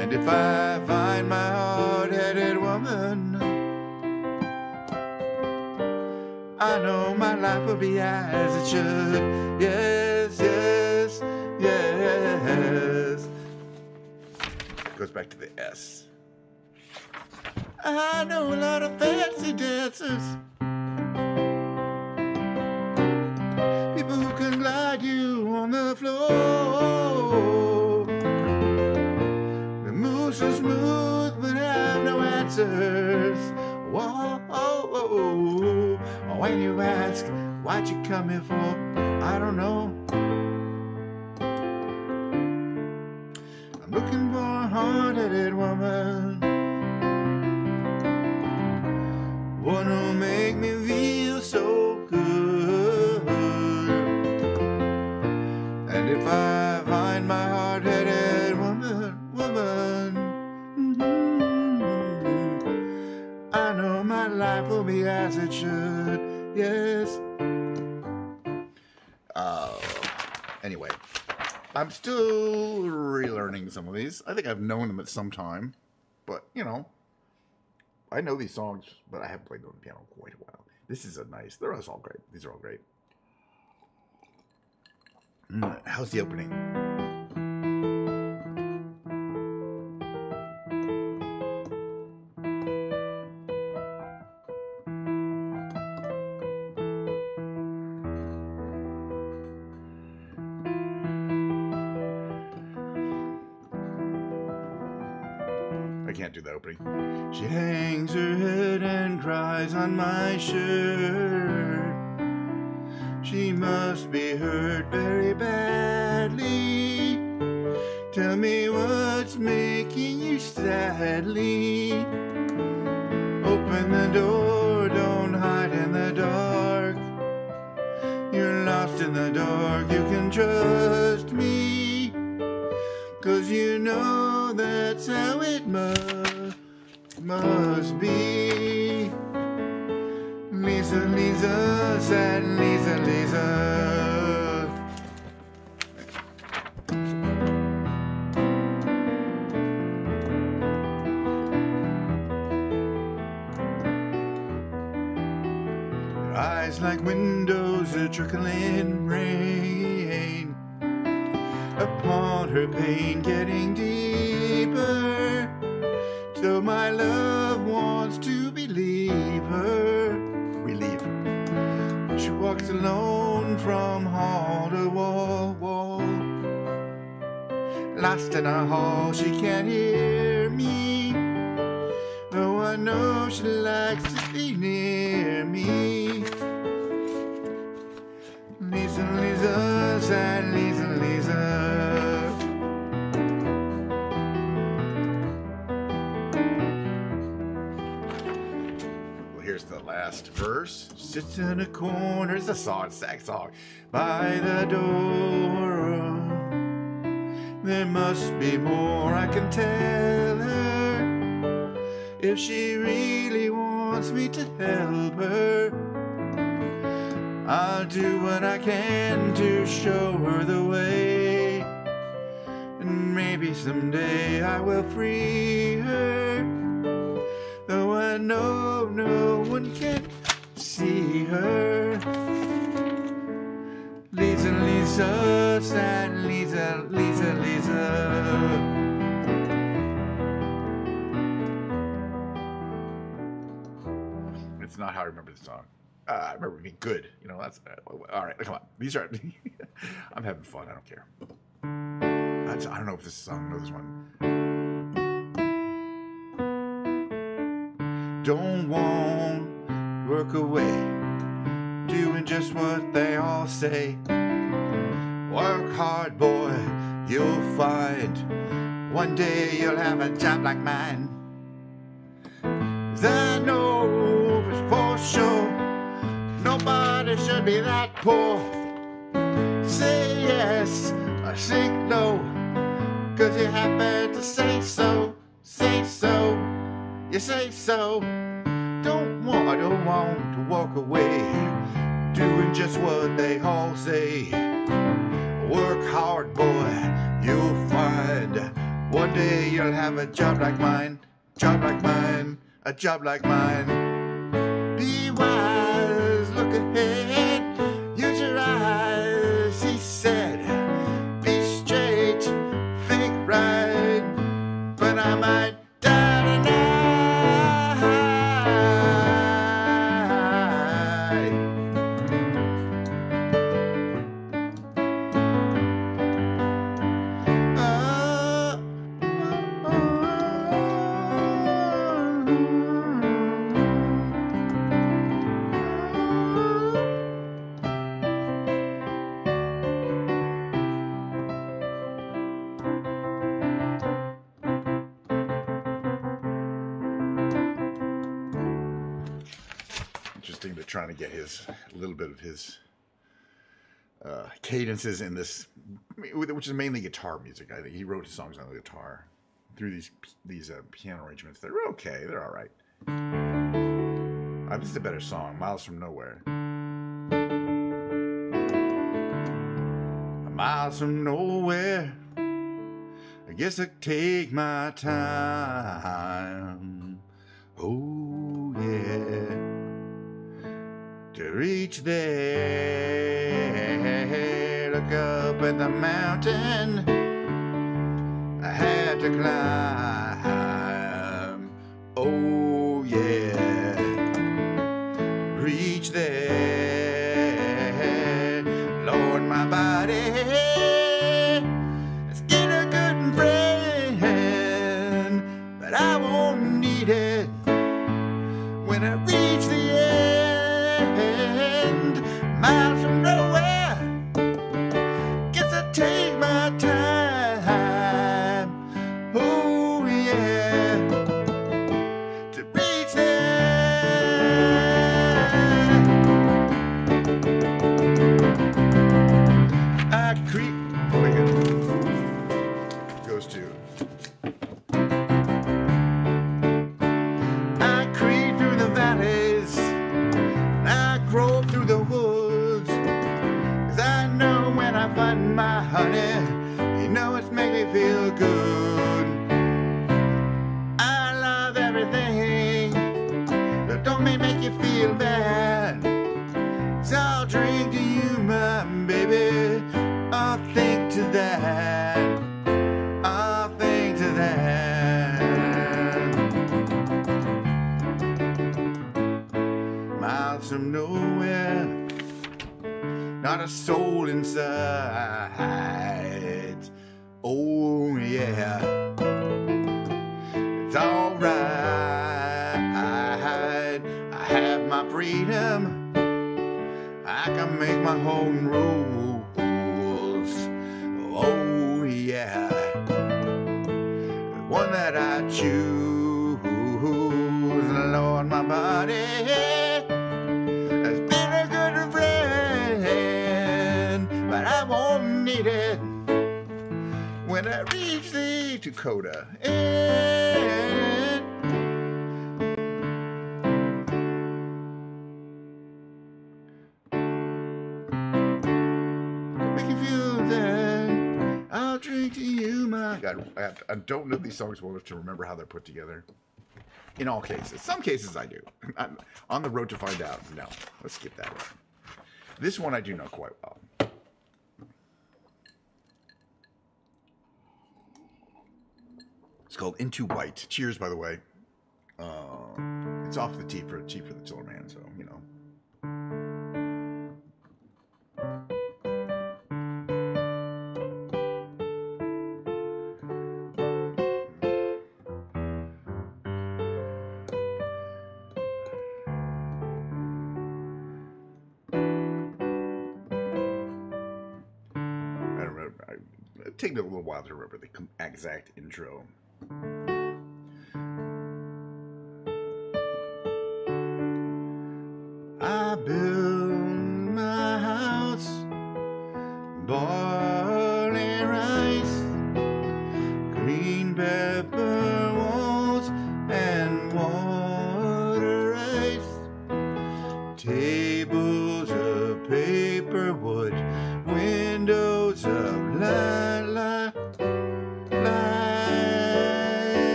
And if I find my hard-headed woman, I know my life will be as it should. Yes, yes, yes. Goes back to the S. I know a lot of fancy dancers, people who can glide you on the floor. The moves so smooth but have no answers. Whoa, oh, oh, oh. When you ask, why'd you come here for? I don't know. I'm looking for a hard-headed woman, one who'll make me feel so good. And if I find my hard-headed woman, I know my life will be as it should. Yes. Anyway, I'm still relearning some of these. I think I've known them at some time, but you know, I know these songs, but I haven't played them on the piano in quite a while. This is a nice. They're all great. These are all great. How's the opening? I can't do the opening. She hangs her head and cries on my shirt. She must be hurt very badly. Tell me what's making you sadly. Open the door, don't hide in the dark. You're lost in the dark, you can trust me, 'cause you know that's how it must be. Lisa, Lisa, sad Lisa, Lisa. Her eyes like windows are trickling rain upon her pain, getting deeper. So my love wants to believe her. Relieve her. She walks alone from hall to wall. Lost in a hall, she can't hear me, though I know she likes to be near me. Lisa, Lisa, sad Lisa, Lisa. Here's the last verse. Sits in a corner. It's a song, sad song. By the door. There must be more I can tell her, if she really wants me to help her. I'll do what I can to show her the way, and maybe someday I will free her, though I know no one can see her. Lisa, Lisa, sad Lisa, Lisa, Lisa. It's not how I remember the song. I remember it being good. You know, that's all right. Come on, these are. I'm having fun. I don't care. I don't know if this song. I know this one. Don't want work away, doing just what they all say. Work hard, boy, you'll find one day you'll have a job like mine. 'Cause I know for sure nobody should be that poor. Say yes or say no, 'cause you happen to say so. Say so, you say so. I don't want to walk away, doing just what they all say. Work hard, boy, you'll find one day you'll have a job like mine. Job like mine, a job like mine. Be wise, look adjusting to trying to get a little bit of his cadences in this, which is mainly guitar music. I think he wrote his songs on the guitar through these piano arrangements. They're okay. They're all right. This is a better song, Miles from Nowhere. Miles from nowhere, I guess I take my time. Oh yeah, to reach there, look up at the mountain I had to climb. Oh yeah, reach there, Lord, my body is still a good friend, but I won't need it when I reach the end. Miles from nowhere, guess I take my time. Oh yeah, to reach there. I creep. Goes to. I creep through the valleys, I grope through the woods, 'cause I know when I find my honey, you know it's make me feel good. I love everything that don't make you feel bad, so I'll drink to you, my baby. I'll think to that. I'll think to that. Miles from nowhere, not a soul inside. Oh yeah, it's alright. I have my freedom, I can make my own rules. Oh yeah, the one that I choose, Lord, my body has been a good friend, but I won't need it when I reach the Dakota end. Make you feel that I'll drink to you, my God. I don't know these songs well enough to remember how they're put together. In all cases. Some cases I do. I'm on the road to find out. No, let's skip that one. This one I do know quite well. It's called Into White. Cheers, by the way. It's off the Tea for the Chiller Man, so, you know. It takes me a little while to remember the exact intro. I built my house, barley rice, green pepper walls, and water ice, tables of paper wood, windows of light.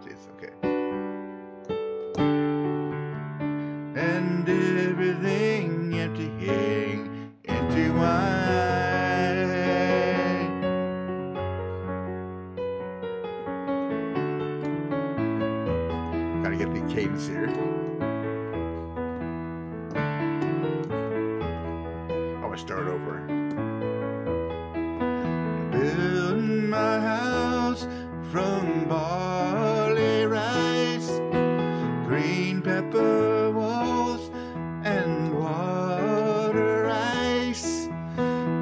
It's okay. And everything emptying into wine. Gotta get the cadence here. Oh, I start over. Build my house from barley rice, green pepper walls, and water ice,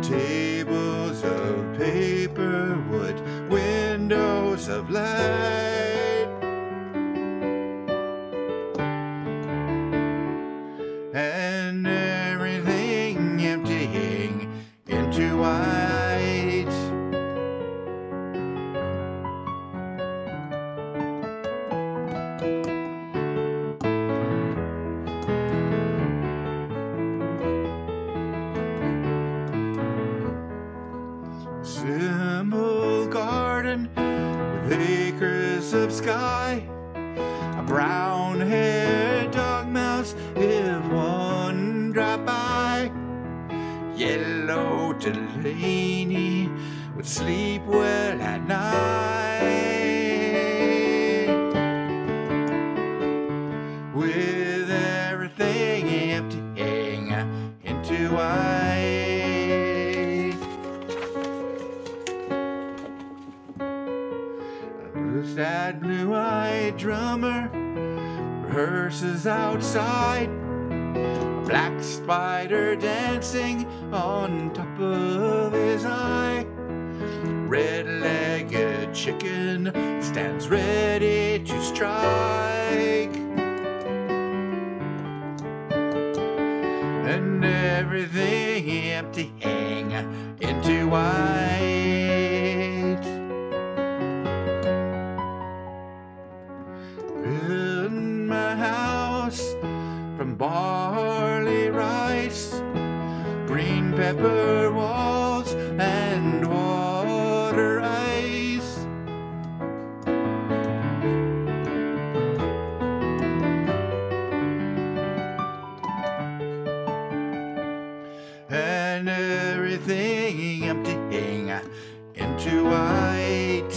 tables of paper wood, windows of light, Delaney would sleep well at night, with everything emptying into white. That blue-eyed drummer rehearses outside, a black spider dancing on top of his eye. Red-legged chicken stands ready to strike, and everything emptying into white. Build my house from barley rice, green pepper walls and water ice. And everything emptying into white.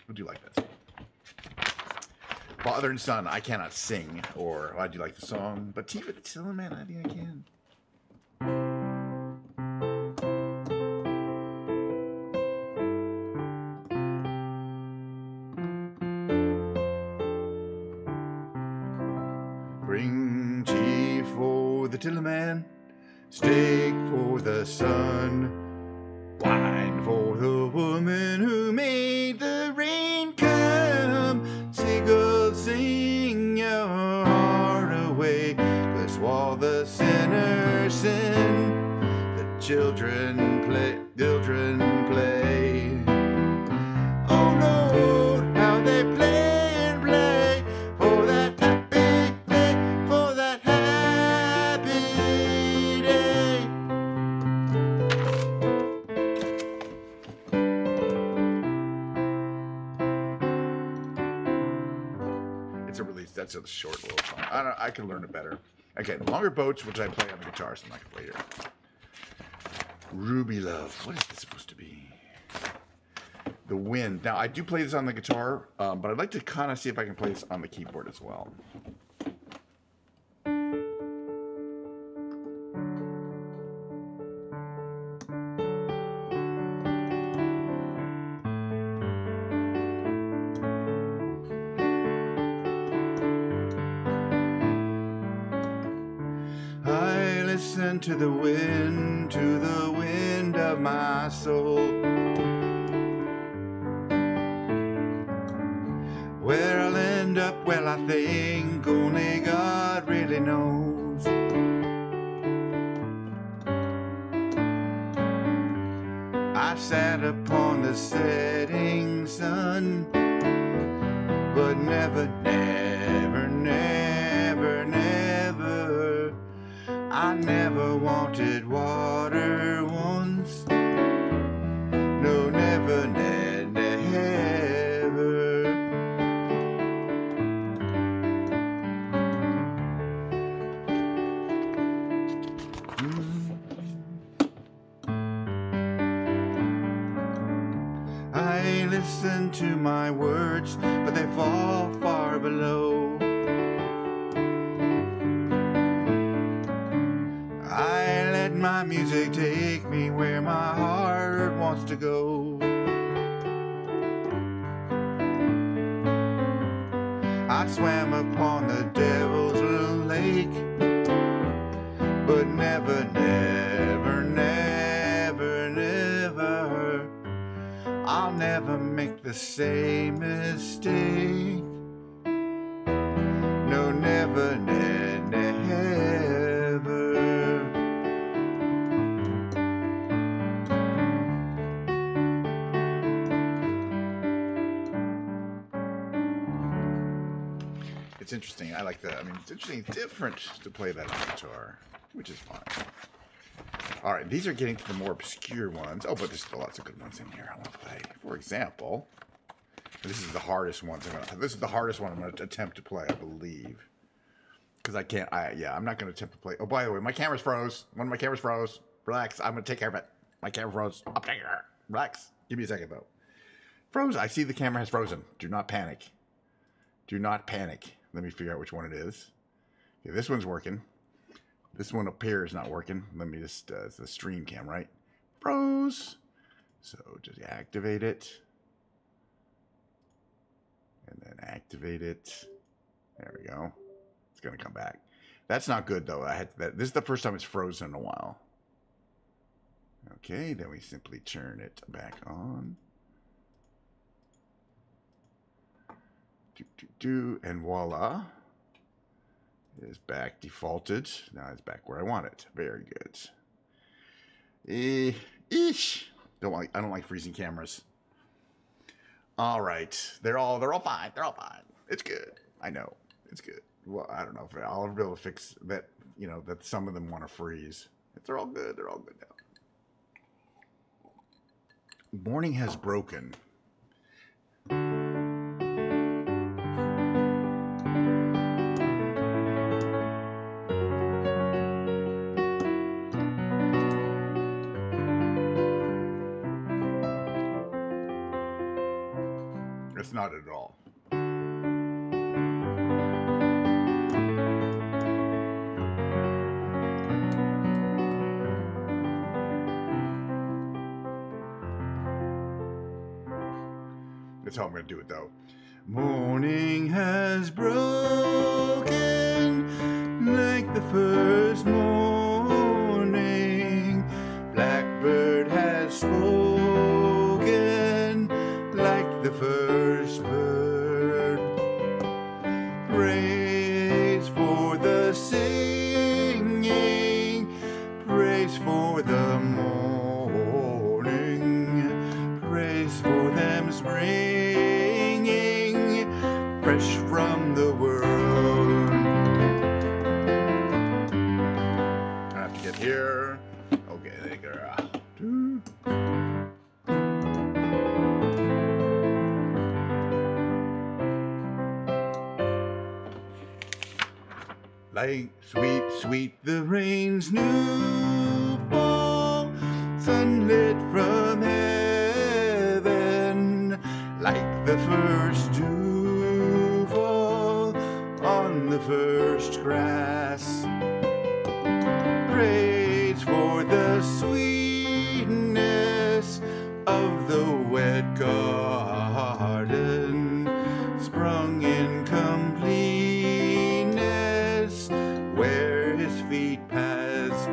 Would you like this? Father and son, I cannot sing, or I do like the song, but Tifa the Tillman, I think I can. Bring tea for the Tillman, steak for the son, wine for the woman who made the rain come. Seagulls sing your heart away, 'cause while the sinners sin, the children play, Oh Lord, how they play and play for that happy day, for that happy day. That's a short little song. I can learn it better. Okay, Longer Boats, which I play on the guitar some later. Ruby Love. What is this supposed to be? The Wind. Now, I do play this on the guitar, but I'd like to kind of see if I can play this on the keyboard as well. Listen to the wind of my soul. Where I'll end up, well, I think only God really knows. I sat upon the setting sun, but never, never, never, never, I never wanted water once. No, never, never. I listen to my words, but they fall far below. I let my music take me where my heart wants to go. I swam upon the devil's lake, but never, never, never, never, I'll never make the same mistake. No, never, never, never. It's interesting. I like that. I mean, it's interesting. It's different to play that on guitar, which is fine. All right, these are getting to the more obscure ones. Oh, but there's still lots of good ones in here I want to play. For example, this is the hardest one. This is the hardest one I'm going to attempt to play, I believe. because I can't. I'm not going to attempt to play. Oh, by the way, my camera's froze. One of my cameras froze. Relax. I'm going to take care of it. My camera froze. I'll take care. Relax. Give me a second, though. Froze. I see the camera has frozen. Do not panic. Do not panic. Let me figure out which one it is. Okay, this one's working. This one up here is not working. Let me just, it's the stream cam, right? Froze. So just activate it. And then activate it. There we go. It's going to come back. That's not good, though. This is the first time it's frozen in a while. Okay, then we simply turn it back on. And voila. It is back defaulted. Now it's back where I want it. Very good. I don't like freezing cameras. All right. They're all fine. They're all fine. It's good. I know. It's good. Well, I don't know if I'll ever be able to fix that, that some of them want to freeze. They're all good. They're all good now. Morning has broken. It's not at all. That's how I'm going to do it, though. Morning has broken like the first morning. Blackbird has spoken like the first bird. Praise for the singing, praise for the morning, praise for them springing fresh from the world. I have to get here. Okay, there you go. Like sweet, sweet the rain's new fall, sunlit from heaven, like the first dew fall on the first grass. Praise for the sweetness of the wet garden, sprung in completeness where his feet passed.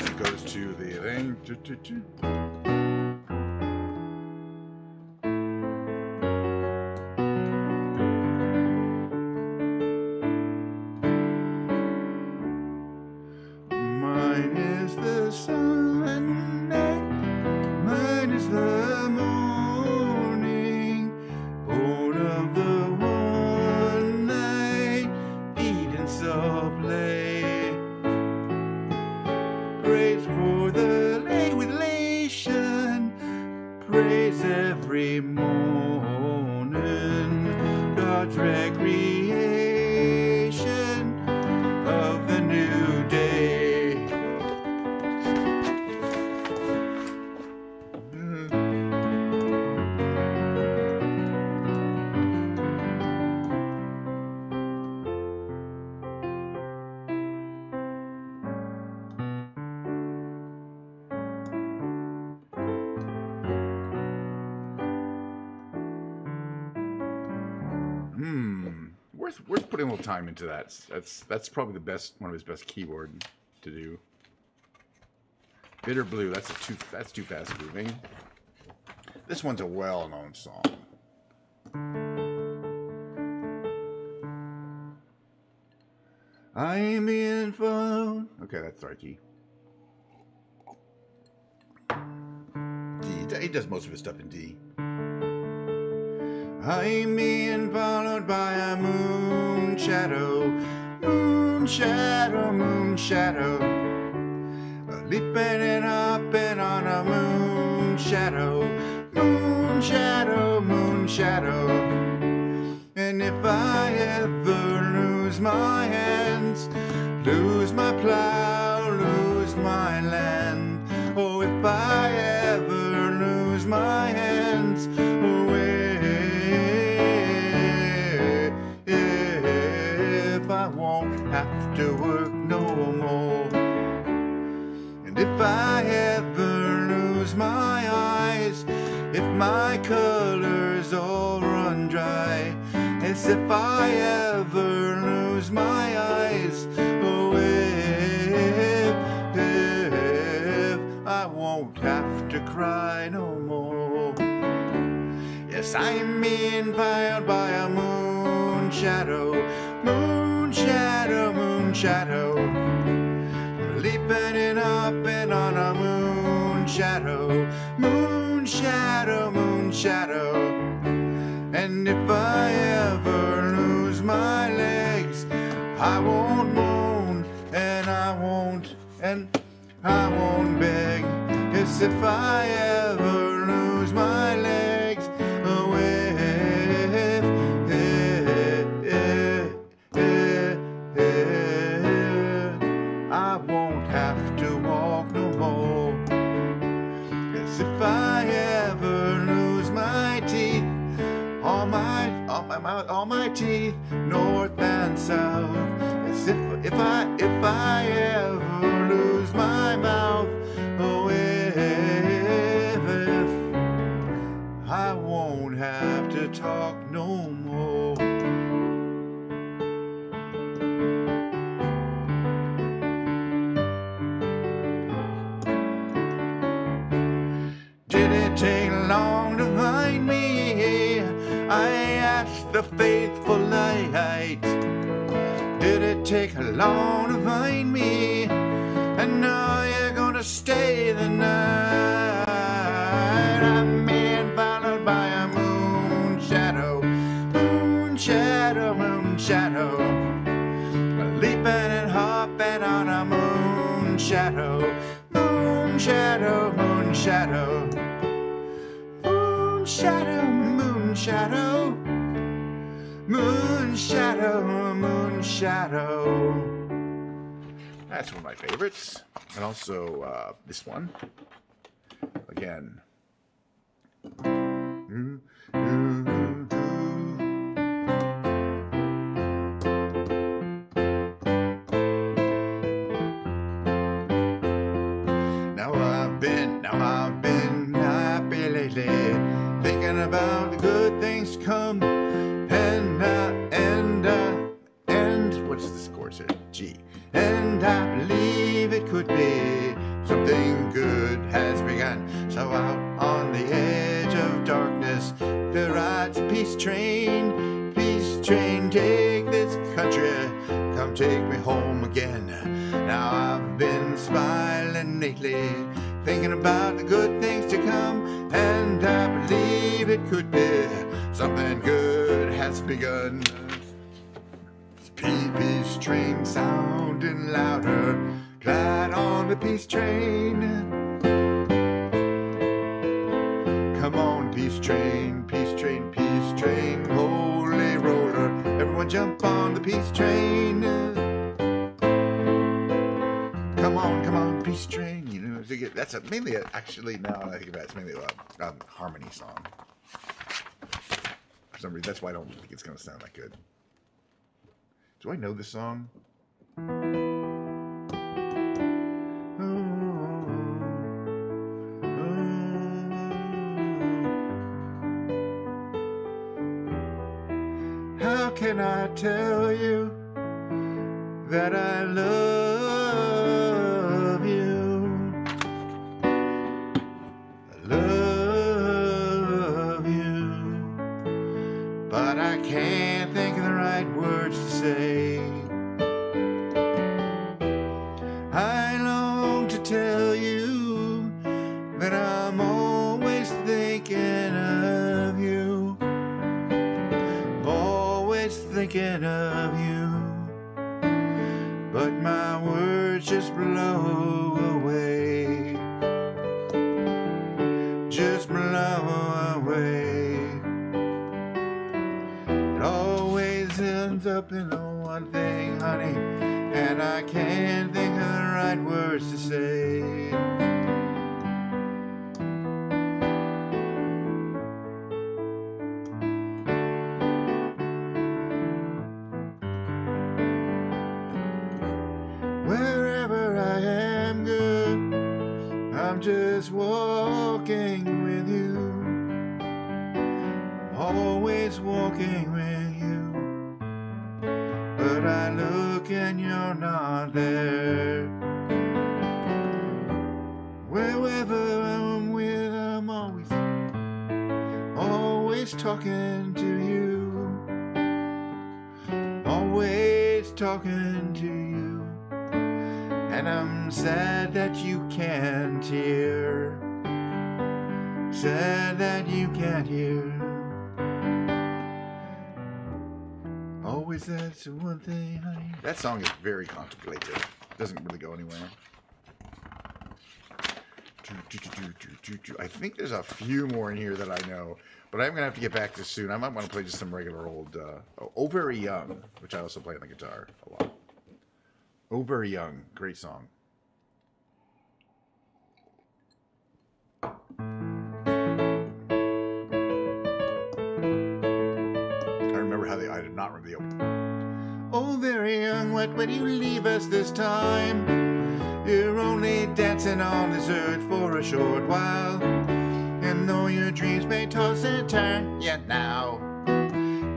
It goes to the thing. Mine is the Sunday, mine is the morning, born of the one night Eden saw play. Praise for the lay with elation, praise every morning, God's recreation of the new day. Worth putting a little time into that. That's probably one of his best keyboard to do. Bitter Blue, that's too fast moving. This one's a well-known song. I'm in phone. Okay, that's the right key. D. He does most of his stuff in D. I'm being followed by a moon shadow, moon shadow, moon shadow, leaping and hopping on a moon shadow, moon shadow, moon shadow. shadow. And if I ever lose my hands, lose my plow, lose my land, oh, if I ever lose my hands, oh, if I won't have to work no more. And if I ever lose my eyes, if my colors all run dry, as if I ever lose my eyes, oh, if I won't have to cry no more. Yes, I'm being found by a moon shadow, moon shadow, moon shadow, leaping and hopping on a moon shadow, moon shadow, moon shadow. And if I ever lose my legs, I won't moan, and I won't beg. Yes, if I ever lose my legs, oh, I won't have to walk no more. Yes, if I ever lose my teeth, all my teeth, north and south. As if I ever lose my mouth, oh, if I won't have to talk no more. Did it take long to find me? I asked the faithful light. Did it take long to find me? And now you're gonna stay the night. I'm being followed by a moon shadow, moon shadow, moon shadow, leaping and hopping on a moon shadow, moon shadow, moon shadow, moon shadow, moon shadow, moon shadow, moon shadow. That's one of my favorites. And also this one. Again. Now I've been happy lately, thinking about the good things to come. And what's this chorus here? G. And I believe it could be something good has begun. So out on the edge of darkness, there rides a peace train. Peace train, take this country, come take me home again. Now I've been smiling lately, thinking about the good things to come. And I believe it could be something good has begun. Peace train sounding louder, glide on the peace train. Come on, peace train, peace train, peace train, holy roller, everyone jump on the peace train. Come on, peace train. You know, that's mainly actually, now I think about it, it's mainly a harmony song. For some reason, that's why I don't think it's going to sound that good. Do I know this song? How can I tell you that I love you? I love you, but I can't think of the right words to say. I long to tell you that I'm always thinking of you, always thinking of you, but my words just blow away, just blow away. up in the one thing, honey, and I can't think of the right words to say. Wherever I am, good, I'm just walking with you, always walking with you, but I look and you're not there. Wherever I'm with, I'm always talking to you, always talking to you, and I'm sad that you can't hear, sad that you can't hear. Always that's the one thing, honey. That song is very contemplative. Doesn't really go anywhere. I think there's a few more in here that I know, but I'm gonna have to get back to soon. I might want to play just some regular old Oh Very Young, which I also play on the guitar a lot. Oh Very Young, great song. I remember how I did not remember the opening. Oh, very young, what will you leave us this time? You're only dancing on this earth for a short while, and though your dreams may toss and turn, yet now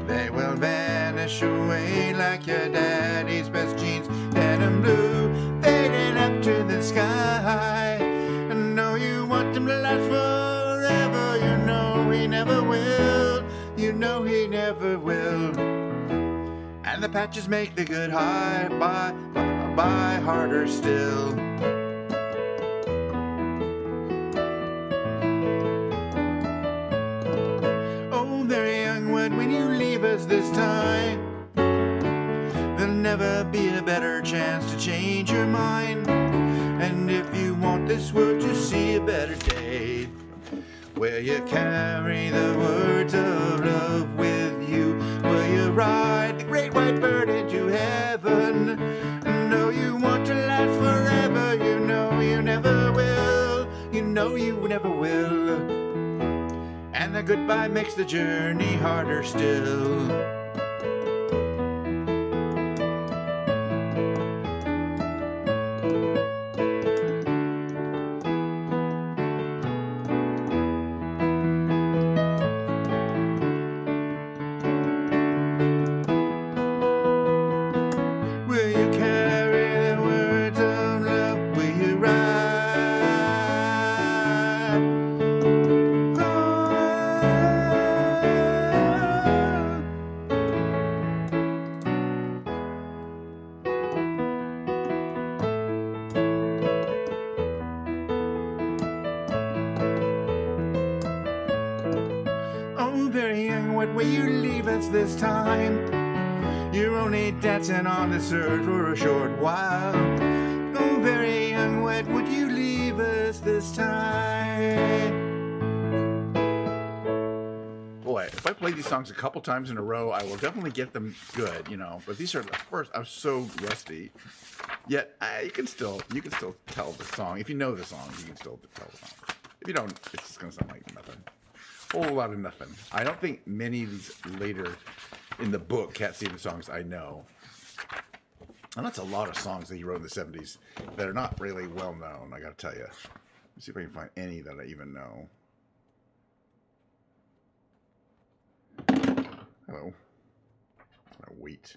they will vanish away like your daddy's best jeans, denim blue, fading up to the sky. And know you want them to last forever, you know he never will, you know he never will. And the patches make the good high buy harder still. Oh, very young, when you leave us this time, there'll never be a better chance to change your mind. And if you want this world to see a better day, where you carry the words of love with you, will you ride the great white bird into heaven? No, you want to last forever, you know you never will, you know you never will. And the goodbye makes the journey harder still. What will you leave us this time? You're only dancing on this earth for a short while. Oh, very young, what would you leave us this time? Boy, if I play these songs a couple times in a row, I will definitely get them good, you know. But these are the first. I'm so rusty. Yet you can still tell the song. If you know the song, you can still tell the song. If you don't, it's just gonna sound like nothing. Whole lot of nothing. I don't think many of these later in the book Cat Stevens songs I know. And that's a lot of songs that he wrote in the 70s that are not really well known, I gotta tell you. Let's see if I can find any that I even know. Hello. I'll wait.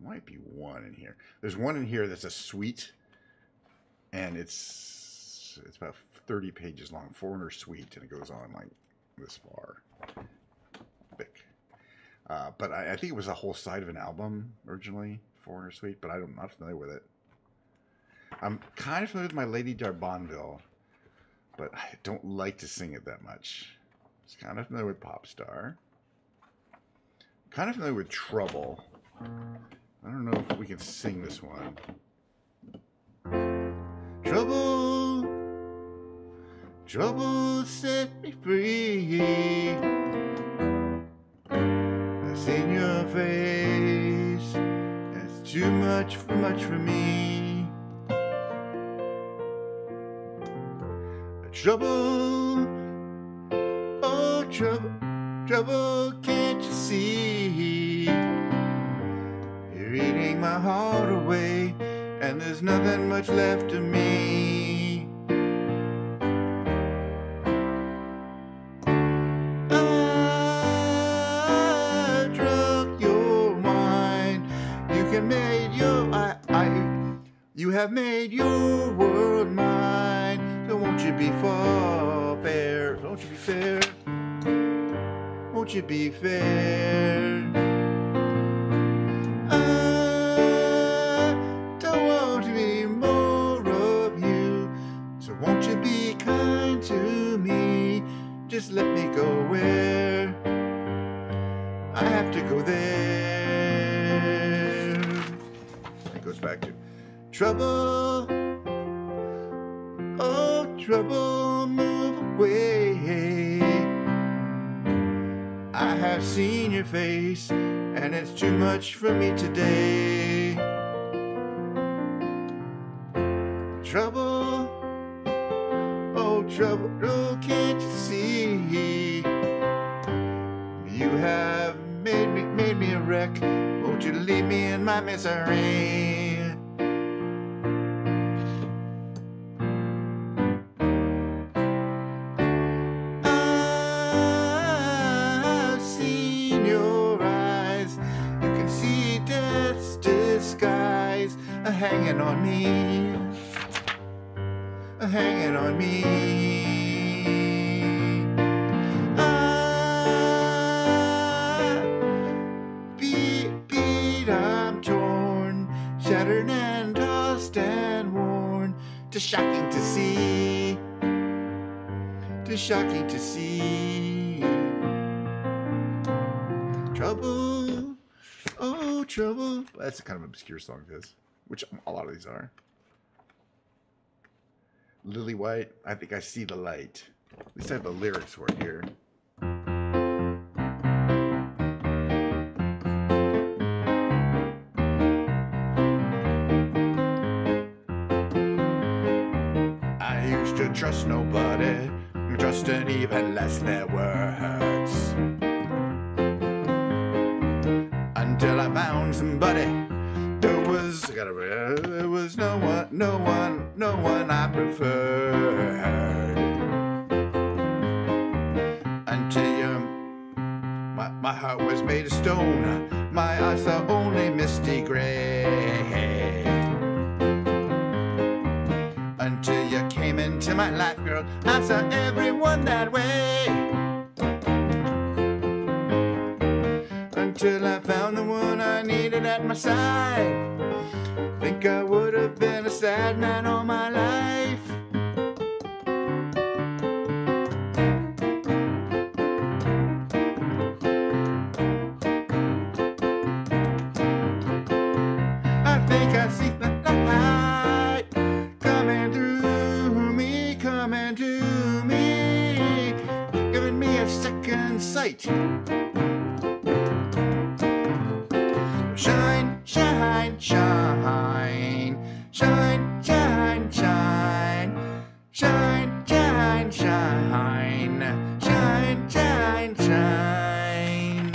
Might be one in here. There's one in here that's a suite, and it's about 30 pages long, Foreigner Suite, and it goes on like this far. Thick. But I think it was a whole side of an album originally, Foreigner Suite, but I'm not familiar with it. I'm kind of familiar with My Lady d'Arbonville, but I don't like to sing it that much. It's kind of familiar with Popstar. Kind of familiar with Trouble. I don't know if we can sing this one. Trouble, trouble set me free. seen your face. It's too much for me. Trouble, oh trouble, trouble, can't you see? You're eating my heart away, and there's nothing much left of me. I drunk your mind. You can make your you have made your world mine. So won't you be fair? Won't you be fair? Won't you be fair? I don't want to be more of you. So won't you be kind to me? Just let me go where I have to go there. It goes back to trouble. Oh, trouble, move away. I have seen your face, and it's too much for me today. Trouble, oh, trouble, oh, can't you see? You have made me a wreck. Won't you leave me in my misery? Hanging on me, hanging on me. Beat, I'm torn, shattered and tossed and worn. Too shocking to see, too shocking to see. Trouble, oh trouble. That's a kind of obscure song, this. Which a lot of these are. Lily White, I think I see the light. At least I have the lyrics for it here. I used to trust nobody, trusted even less their words. Until I found somebody. There was no one I preferred. Until my heart was made of stone, my eyes saw only misty gray. Until you came into my life, girl, I saw everyone that way. Until I found the one I needed at my side. Think I would have been a sad man all my life. I think I see the light coming through me, giving me a second sight. Shine, shine, shine, shine, shine, shine, shine, shine, shine, shine, shine, shine.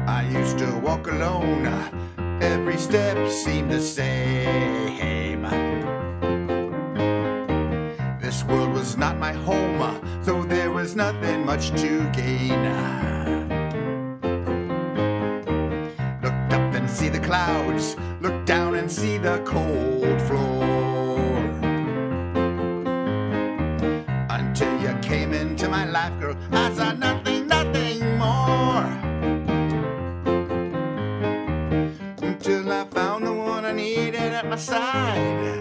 I used to walk alone, every step seemed the same. This world was not my home, so there was nothing much to gain. Looked up and see the clouds, looked down and see the cold floor. Until you came into my life, girl, I saw nothing more. Until I found the one I needed at my side.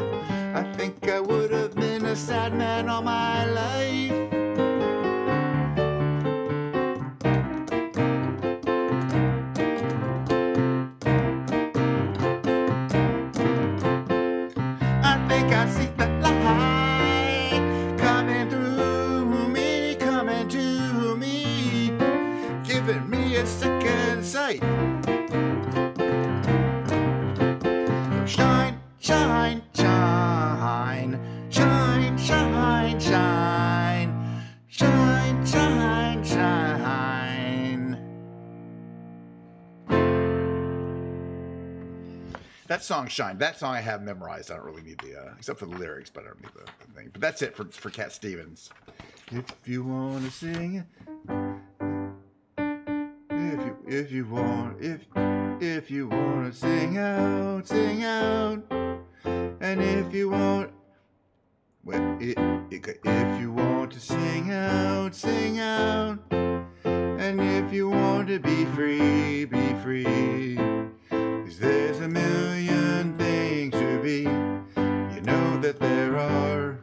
I think I would have been a sad man all my life. I think I see the light coming through me, coming to shine, shine, shine, shine, shine, shine, shine, shine. That song, Shine. That song I have memorized. I don't really need the, except for the lyrics, but I don't need the thing. But that's it for Cat Stevens. If you want to sing, if you want to sing out, sing out. And if you want, well, if you want to sing out, sing out. And if you want to be free, be free. 'Cause there's a million things to be, you know that there are.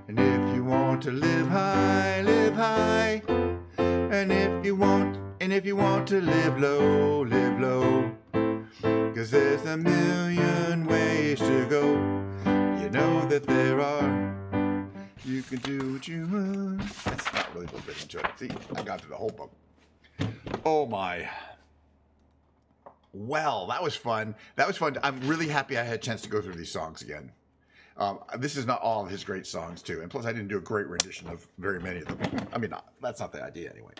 And if you want to live high, live high. And if you want to live low, live low. 'Cause there's a million ways to go, you know that there are. You can do what you want. That's not really a little bit into it. See, I got through the whole book. Oh my. Well, that was fun. That was fun. I'm really happy I had a chance to go through these songs again. This is not all of his great songs, too. And plus, I didn't do a great rendition of very many of them. I mean, that's not the idea anyway.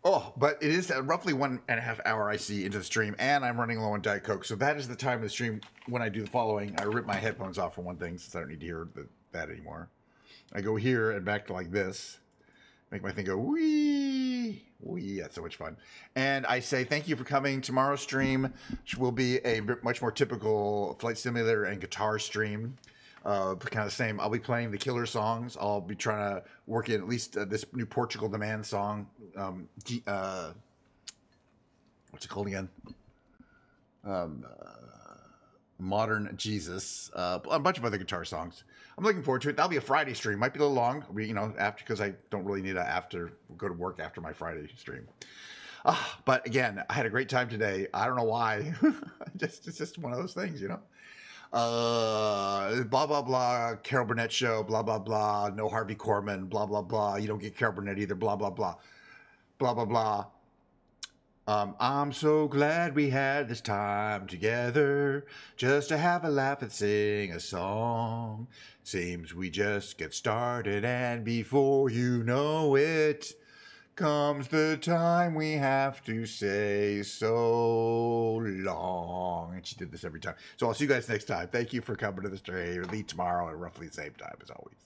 Oh, but it is roughly 1.5 hour I see into the stream, and I'm running low on Diet Coke. So that is the time of the stream when I do the following. I rip my headphones off for one thing, since I don't need to hear that anymore. I go here and back to like this. Make my thing go, wee, wee. That's so much fun. And I say thank you for coming. Tomorrow's stream will be a much more typical Flight Simulator and guitar stream. Kind of the same. I'll be playing the killer songs. I'll be trying to work in at least this new Portugal the Man song. What's it called again? Modern Jesus. A bunch of other guitar songs. I'm looking forward to it. That'll be a Friday stream. Might be a little long, you know, after, because I don't really need to go to work after my Friday stream. But again, I had a great time today. I don't know why. It's just one of those things, you know. Blah blah blah. Carol Burnett show. Blah blah blah. No Harvey Korman. Blah blah blah. You don't get Carol Burnett either. Blah blah blah. Blah blah blah. I'm so glad we had this time together just to have a laugh and sing a song. Seems we just get started, and before you know it, comes the time we have to say so long. And she did this every time. So I'll see you guys next time. Thank you for coming to the stream. We'll meet tomorrow at roughly the same time as always.